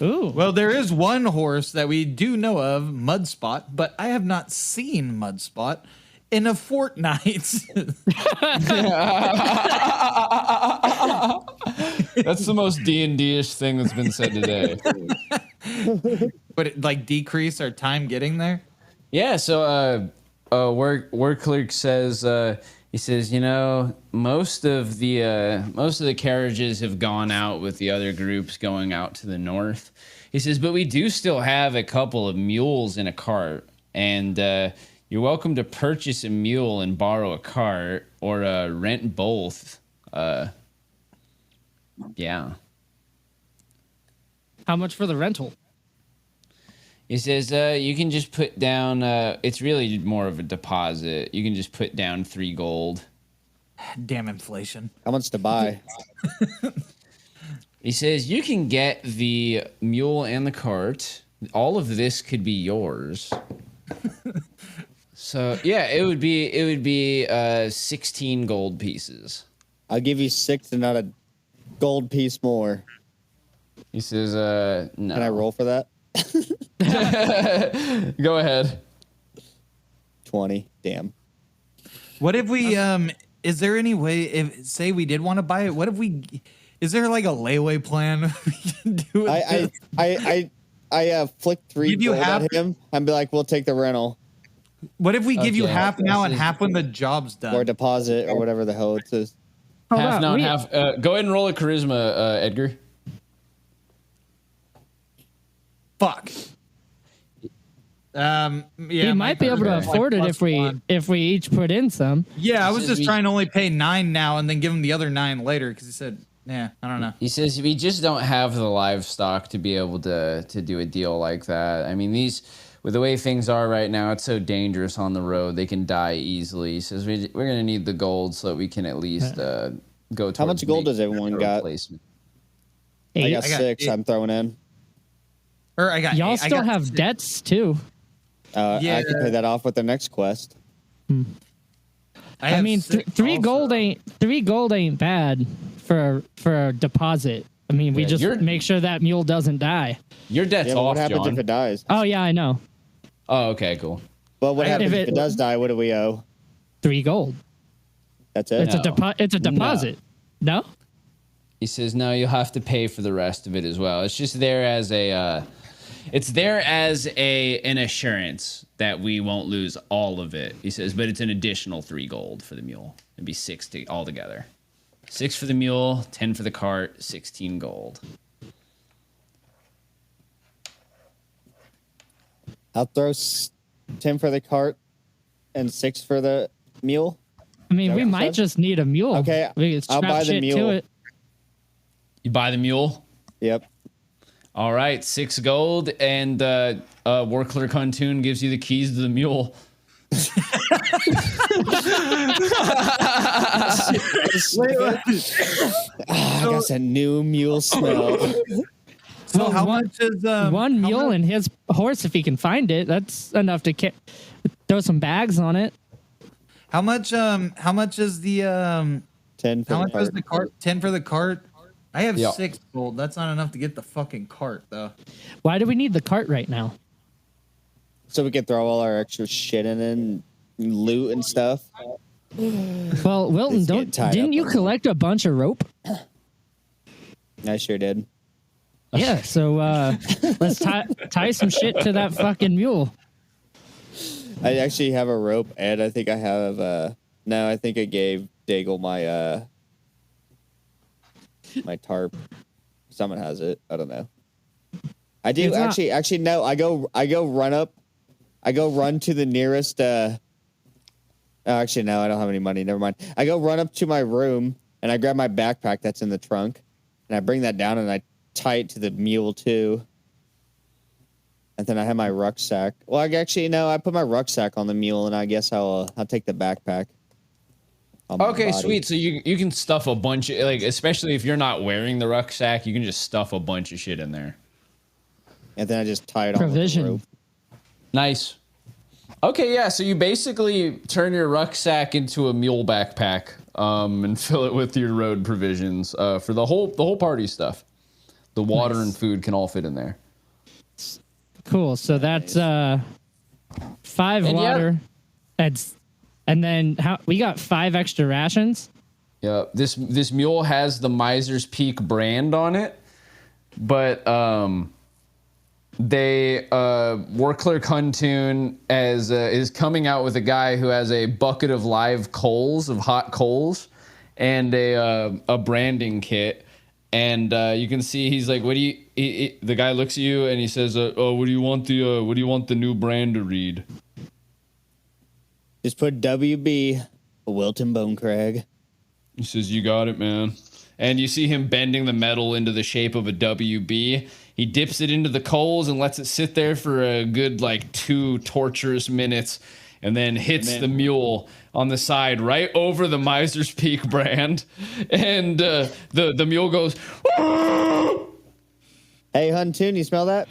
Ooh. Well, there is one horse that we do know of, Mudspot, but I have not seen Mudspot in a fortnight. That's the most D&D-ish thing that's been said today. But it like decrease our time getting there. Yeah, so work clerk says he says, you know, most of the carriages have gone out with the other groups going out to the north. He says, but we do still have a couple of mules in a cart, and you're welcome to purchase a mule and borrow a cart or rent both. Yeah. How much for the rental? He says, you can just put down, it's really more of a deposit. You can just put down 3 gold. Damn inflation. How much to buy? He says, you can get the mule and the cart. All of this could be yours. So, yeah, it would be 16 gold pieces. I'll give you 6 and not a gold piece more. He says, no. Can I roll for that? Go ahead. 20. Damn. What if we is there any way if say we did want to buy it, what if we is there like a layaway plan we can do with this? I flick 3 Give you gold half- at him and be like, we'll take the rental What if we give you Okay. half now and half when the job's or done? deposit or whatever the hell it is. Hold Half on, now and we- half. Go ahead and roll a charisma, Edgar. Fuck. Yeah, we might be able to okay. afford it Plus if we one. each put in some. Yeah, I was Says just we- trying to only pay 9 now and then give him the other 9 later because he said, "Yeah, I don't know." He says we just don't have the livestock to be able to do a deal like that. I mean, with the way things are right now, it's so dangerous on the road. They can die easily. He says we're going to need the gold so that we can at least go towards How much gold making does everyone a got? replacement. I Eight. got I got 6. 8. I'm throwing in. Or I got Y'all I still got have 6. debts too. I Yeah. can pay that off with the next quest. I have mean, 6 three also. gold ain't bad for a deposit. I mean, we Yeah, just you're- make sure that mule doesn't die. Your debt's Yeah, but off, what happens John. if it dies? Oh yeah, I know. Oh, okay, cool. But what I- happens if if it- it does die? What do we owe? 3 gold. That's it? It's No. it's a deposit. No? He says no, you'll have to pay for the rest of it as well. It's just there as an assurance that we won't lose all of it. He says, but it's an additional 3 gold for the mule. It'd be 6 altogether. 6 for the mule, 10 for the cart, 16 gold. I'll throw 10 for the cart and 6 for the mule. I mean, Is that we what you might said? just need a mule. Okay, We can I'll strap buy the shit mule. to it. You buy the mule? Yep. All right, 6 gold, and Workler Kuntoon gives you the keys to the mule. I got that new mule smell. So Well, how one- much is One how mule much- and his horse, if he can find it, that's enough to throw some bags on it. How much is the 10 for how the much cart. is the cart? 10 for the cart? I have Yeah. 6 gold. That's not enough to get the fucking cart though. Why do we need the cart right now? So we can throw all our extra shit in and loot and stuff. Well, Wilton, It's getting tied didn't up you on collect a bunch of rope? I sure did. Yeah, so let's tie some shit to that fucking mule. I actually have a rope, and I think I have. No, I think I gave Daigle my my tarp. Someone has it. I don't know. I do It's not- actually no. I go run up. I go run to the nearest. Oh, actually, no. I don't have any money. Never mind. I go run up to my room and I grab my backpack that's in the trunk, and I bring that down and I tie it to the mule too. And then I have my rucksack. Well, I put my rucksack on the mule, and I guess I'll take the backpack. on my Okay, body. sweet. So you can stuff a bunch of, like, especially if you're not wearing the rucksack, you can just stuff a bunch of shit in there. And then I just tie it on with the Provision. rope. Nice. Okay, yeah. So you basically turn your rucksack into a mule backpack, and fill it with your road provisions for the whole party stuff. The water and food can all fit in there. Cool. So that's 5 And yeah. water. And then we got 5 extra rations. Yeah. This mule has the Miser's Peak brand on it, but Warclear Kuntoon is coming out with a guy who has a bucket of live coals, of hot coals, and a branding kit. And you can see he's like, "What do you?" The guy looks at you and he says, "Oh, what do you want the new brand to read?" Just put WB Wilton Bonecrag. He says, "You got it, man." And you see him bending the metal into the shape of a WB. He dips it into the coals and lets it sit there for a good 2 torturous minutes, and then hits the mule on the side right over the Miser's Peak brand. And the mule goes, Hey, Huntoon, you smell that?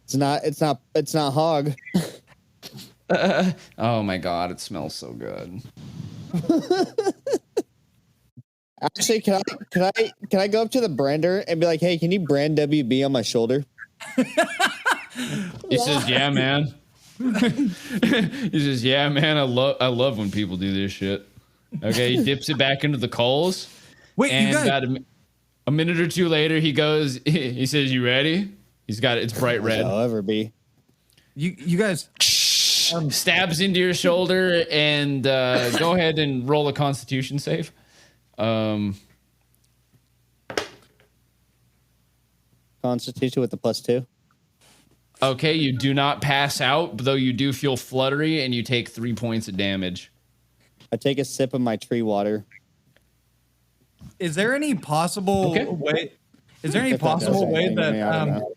It's not hog. "Oh my god, it smells so good." Actually, can I go up to the brander and be like, "Hey, can you brand WB on my shoulder?" He says, "Yeah, man." He says, "Yeah, man, I love when people do this shit." Okay, he dips it back into the coals. Wait, And you guys. about a minute or two later, he goes, he says, "You ready?" He's got it. It's bright red. I'll ever be. You guys. Stabs into your shoulder, and go ahead and roll a Constitution save. Constitution with the +2. Okay, you do not pass out, though you do feel fluttery, and you take 3 points of damage. I take a sip of my tree water. Is there any possible Okay. way? Is there any If that does possible way anything to me, I don't that? know.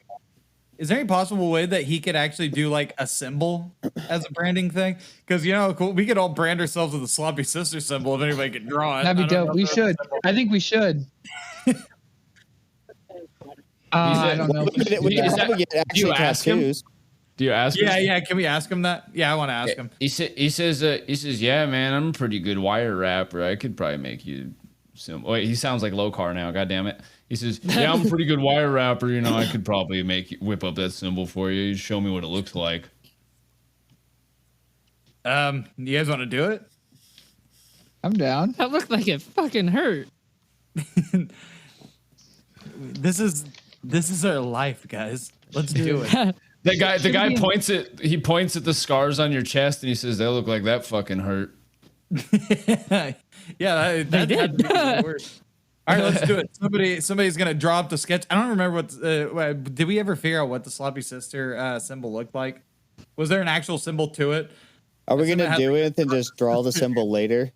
Is there any possible way that he could actually do a symbol as a branding thing? Because cool, we could all brand ourselves with a sloppy sister symbol if anybody could draw it. That'd be I don't know dope. if We that's a should. symbol. I think we should. I don't know. We could probably get do you actually ask him? tattoos. Do you ask him? Yeah. Can we ask him that? Yeah, I want to ask him. He says, "Yeah, man, I'm a pretty good wire rapper. I could probably make you some." Wait, he sounds like Lokar now. God damn it. He says, "Yeah, I'm a pretty good wire rapper. I could probably whip up that symbol for you. You show me what it looks like." You guys want to do it? I'm down. That looked like it fucking hurt. This is our life, guys. Let's do it. The guy points at the scars on your chest, and he says, "They look like that fucking hurt." Yeah, that did. that'd be worse. All right, let's do it. Somebody's gonna draw up the sketch. I don't remember what. Did we ever figure out what the sloppy sister symbol looked like? Was there an actual symbol to it? Are we It's gonna gonna have do to- it and just draw the symbol later?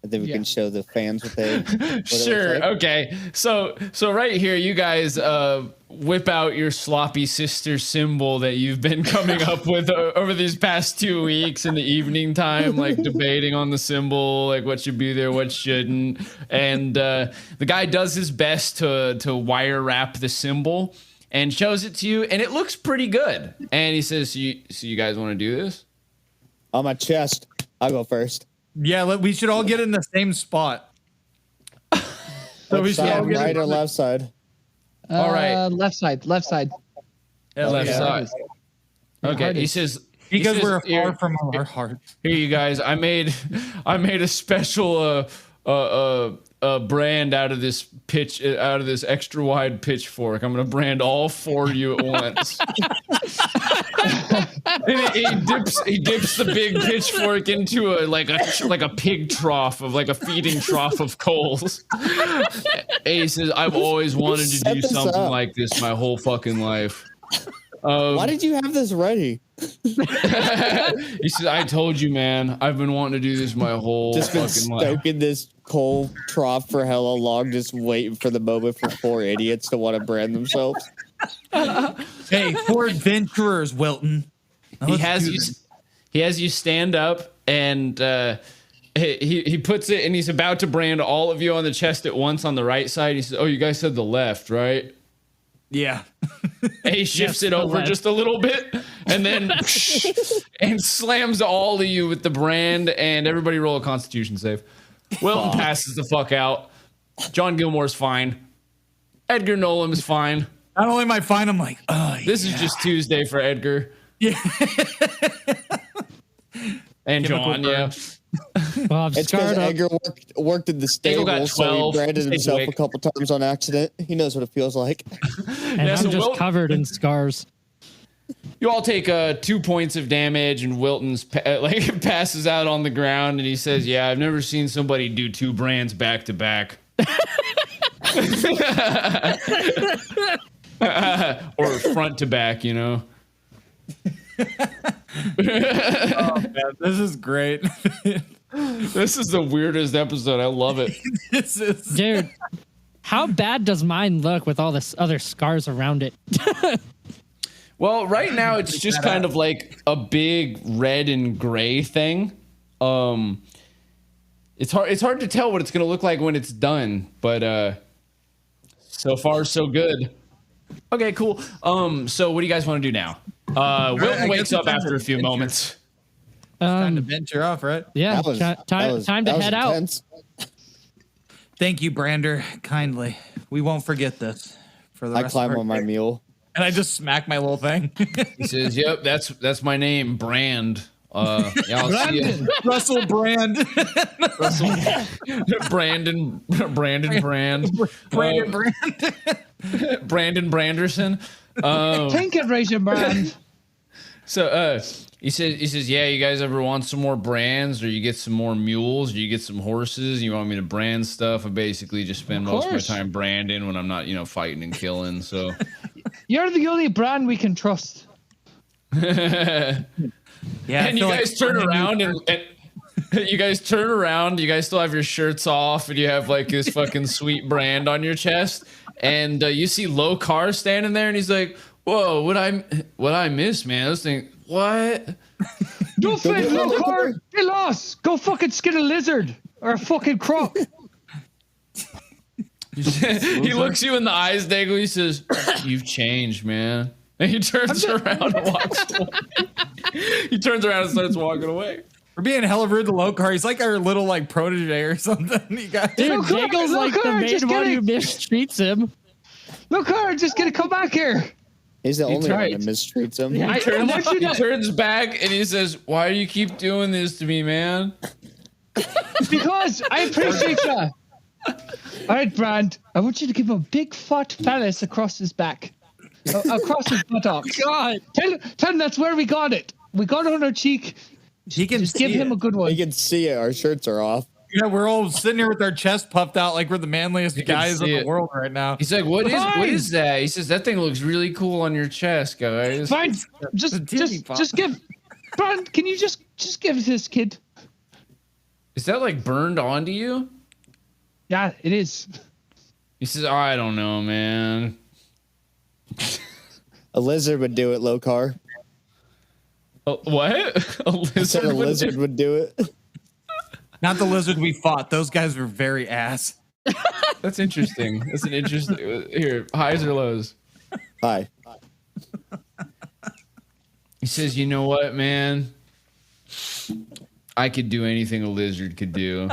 And then we Yeah. can show the fans what it Sure. looks like? Okay. So right here, you guys whip out your sloppy sister symbol that you've been coming up with over these past 2 weeks in the evening time, debating on the symbol, what should be there, what shouldn't. And the guy does his best to wire wrap the symbol and shows it to you, and it looks pretty good. And he says, so you guys want to do this? On my chest. I'll go first. Yeah, we should all get in the same spot. So we Which should all side, get right in or left side? All right. Left side. Left side. Left yeah. side. Okay. He says, Because we're "Here- far from our hearts. Here, you guys. I made a special brand out of this extra wide pitchfork. I'm gonna brand all 4 of you at once." And he dips the big pitchfork into a pig trough of like a feeding trough of coals. And he says, "I've always wanted to Set do this something up. like this my whole fucking life." Why did you have this ready? He says, "I told you, man. I've been wanting to do this my whole Just been fucking life." stoking this coal trough for hella long, just waiting for the moment for 4 idiots to want to brand themselves. Hey, 4 adventurers, Wilton. Now He let's has do you. this. He has you stand up, and he puts it, and he's about to brand all of you on the chest at once on the right side. He says, "Oh, you guys said the left, right?" Yeah. And he shifts Yes, it the over left. just a little bit, and then and slams all of you with the brand. And everybody roll a Constitution save. Wilton passes the fuck out. John Gilmore's fine. Edgar Nolan's fine. Not only am I fine, I'm like, oh, This is just Tuesday for Edgar. yeah. And Chemical John, yeah. Well, I'm It's because scarred up. Edgar worked in the Edgar got stable, so 12. he branded Stay himself awake. a couple times on accident. He knows what it feels like. And Yeah, I'm so just Wilton- covered in scars. You all take 2 points of damage, and Wilton's passes out on the ground, and he says, "Yeah, I've never seen somebody do 2 brands back to back." Or front to back, you know. Man, this is great. This is the weirdest episode. I love it. This is Dude, how bad does mine look with all this other scars around it? Well, right now it's just kind of like a big red and gray thing. It's hard to tell what it's going to look like when it's done, but so far so good. Okay, cool. So what do you guys want to do now? I Wilton guess wakes it's up time after to a few adventure. moments. time to venture off, right? Yeah, That was, time to head out. intense. Thank you, Brander, kindly. We won't forget this for the I rest climb of our on my day. mule. And I just smack my little thing. He says, "Yep, that's my name, Brand. Yeah, I'll see you." Russell Brand. Brandon Brand. Brandon Brand. Brandon Branderson. Think it, Raisin Brand. So he says, "Yeah, you guys ever want some more brands, or you get some more mules, or you get some horses? You want me to brand stuff? I basically just spend Of most of my course. time branding when I'm not, fighting and killing. So You're the only brand we can trust. Yeah, I and you feel like guys turn I'm a new around and you guys turn around. You guys still have your shirts off, and you have like this fucking sweet brand on your chest. And you see Lokar standing there, and he's like, "Whoa, what I miss, man? This thing, what?" No fit, no car. Get lost. Go fucking skin a lizard or a fucking croc. He looks you in the eyes, Dago. He says, "You've changed, man." And he turns around and walks away. He turns around and starts walking away. We're being hella rude to Lokar. He's like our little like protege or something. You guys, Dude, Look, look, Jago's like look, the look, main just one who kidding. mistreats him. Look, car, just gonna come back here. He's the only tried. one that mistreats him. I want you He to, turns back and he says, "Why do you keep doing this to me, man?" because I appreciate you. All right, Brand. I want you to give him a big fat phallus across his back, across his buttocks. God. Tell him that's where we got it. We got it on our cheek. he can Just give see him it. a good one. You can see it. Our shirts are off. Yeah, we're all sitting here with our chest puffed out like we're the manliest can guys in see the it. world right now. He's like, what Fine. is that?" He says, "That thing looks really cool on your chest, guys." Fine. The Just titty pop. give. Brand, can you just give this kid? Is that like burned onto you? Yeah, it is. He says, "I don't know, man." A lizard would do it, Lokar. What? A Said lizard? a would- lizard would do it. Not the lizard we fought. Those guys were very ass. That's interesting. That's an interesting. Here, highs or lows? Hi. He says, "You know what, man? I could do anything a lizard could do."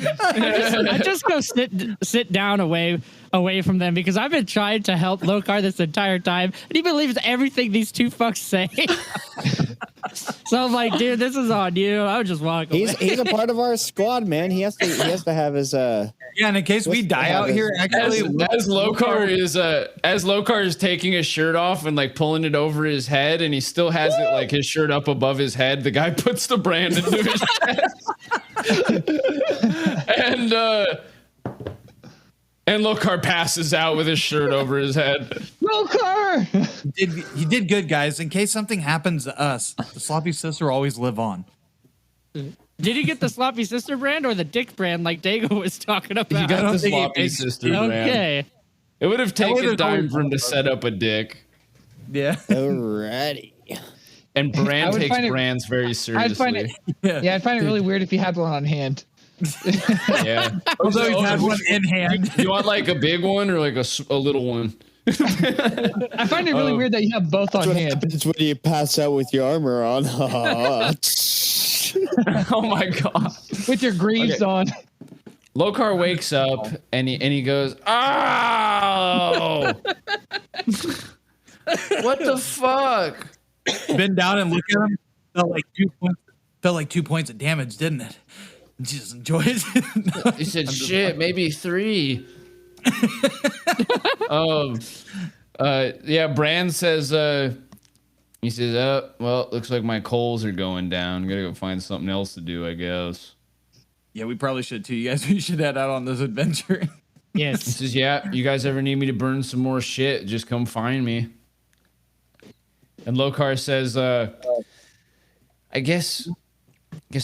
I just go sit down away from them because I've been trying to help Lokar this entire time, and he believes everything these two fucks say. So I'm like, dude, this is on you. I would just walk away. He's a part of our squad, man. He has to have his Yeah, Yeah, and in case we die out here, actually, As Lokar is taking his shirt off and like pulling it over his head, and he still has it like his shirt up above his head. The guy puts the brand into his chest, and Lokar passes out with his shirt over his head. Lokar! he did good, guys. In case something happens to us, the Sloppy Sister will always live on. Did you get the Sloppy Sister brand or the Dick brand like Dago was talking about? He got don't the think he Sloppy makes- Sister brand. Okay. It would have taken would've time always for him to set up a dick. Yeah. Alrighty. And Brand would takes find it- brands very seriously. I'd find it. Yeah, I'd find it really weird if you had one on hand. Yeah. Although he's had one in hand. You want like a big one or like a little one? I find it really weird that you have both on What hand. happens when you pass out with your armor on? Oh my god. With your greaves Okay. on. Lokar wakes up and he goes, "Oh, what the fuck?" Bend down and look at him. Felt like 2 points of damage, didn't it? Just enjoy it. He said, "Shit, maybe 3." Yeah. Brand says, he says, well, looks like my coals are going down. Gotta go find something else to do, I guess. Yeah, we probably should too. You guys, we should head out on this adventure. He Yes. says, "Yeah, you guys ever need me to burn some more shit? Just come find me." And Lokar says, I guess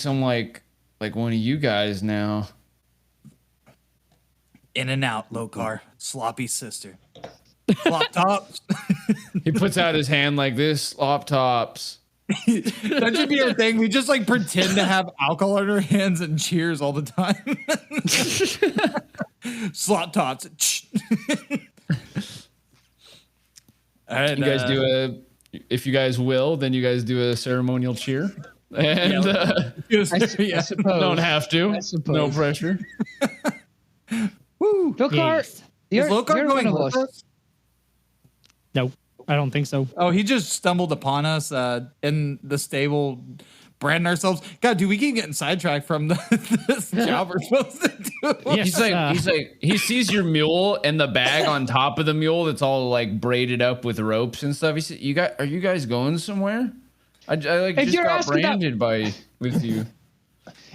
I'm like one of you guys now. In and out, Lokar. Sloppy Sister. Flop tops. He puts out his hand like this, slop tops. That should be our thing. We just like pretend to have alcohol in our hands and cheers all the time. Slop tots. All right, You guys if you guys will, then you guys do a ceremonial cheer. And I suppose. don't have to. I suppose. No pressure. Lokar, Yes. you're, Is Lokar you're going one of with us. us? No, I don't think so. Oh, he just stumbled upon us in the stable, branding ourselves. God, dude, we keep getting sidetracked from this job we're supposed to do. Yes, He sees your mule and the bag on top of the mule that's all like braided up with ropes and stuff. He said, are you guys going somewhere? I like If just you're got asking that- branded with you.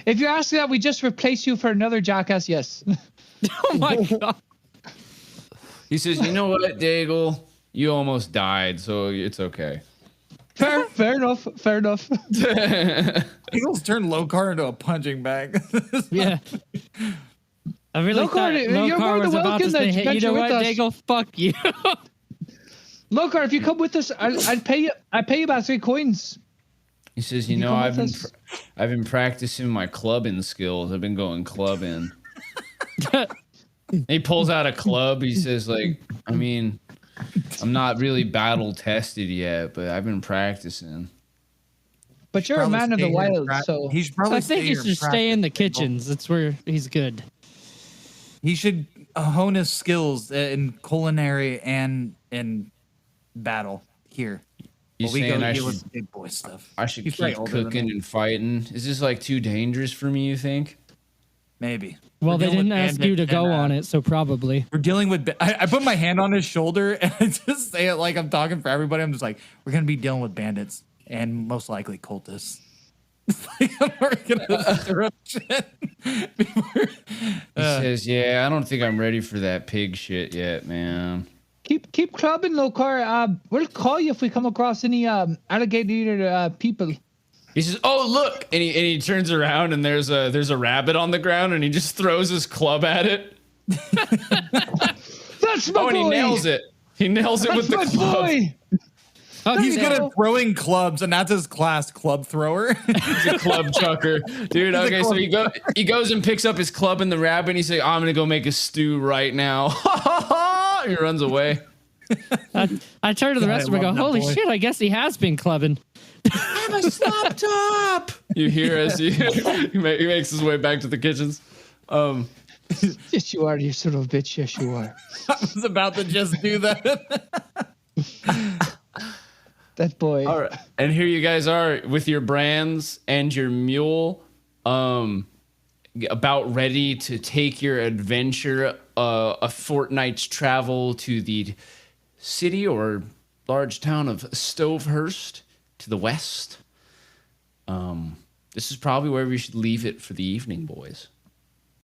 If you're asking that, we just replace you for another jackass, yes. Oh my god. He says, "You know what, Daigle? You almost died, so it's okay." Fair enough. Fair enough. Eagles turn Lokar into a punching bag. Yeah. I really Lokar, thought you're Lokar more was than about to welcome say, to "Hey, you venture know with what, us." Dago? Fuck you." Lokar, if you come with us, I'd pay you. I pay you about 3 coins. He says, You "You know, come I've with been us? I've been practicing my clubbing skills. I've been going clubbing." He pulls out a club. He says, "Like, I mean, I'm not really battle tested yet, but I've been practicing." But you're a Probably man of the stay here and wild, prac- so he should probably I think stay he here should and stay in the practice. kitchens. That's where he's good. He should hone his skills in culinary and in battle here. You While we saying go I deal with should big boy stuff. I should He's keep probably older than cooking me. and fighting? Is this like too dangerous for me? You think? Maybe. Well, We're they dealing didn't with ask you to bandits go and, on it, so probably. We're dealing with. I put my hand on his shoulder and I just say it like I'm talking for everybody. I'm just like, we're gonna be dealing with bandits and most likely cultists. It's like I'm already gonna throw shit before- He says, "Yeah, I don't think I'm ready for that pig shit yet, man." keep clubbing, Lokar. We'll call you if we come across any alligator people. He says, "Oh, look!" And he turns around and there's a rabbit on the ground and he just throws his club at it. That's my Oh, and he boy. nails it. He nails it That's with the my club. boy. Oh, He's There you good go. at throwing clubs, and that's his class, club thrower. He's a club chucker, dude. Okay, so he goes and picks up his club and the rabbit. And he's like, "I'm gonna go make a stew right now." He runs away. I turn to the rest of them and love go, that "Holy boy. shit! I guess he has been clubbing." I'm a slop top. You hear as he makes his way back to the kitchens. Yes, you are, you son of a bitch. Yes, you are. I was about to just do that. That boy. All right, and here you guys are with your brands and your mule. about ready to take your adventure a fortnight's travel to the city or large town of Stovehurst to the west. This is probably where we should leave it for the evening, boys.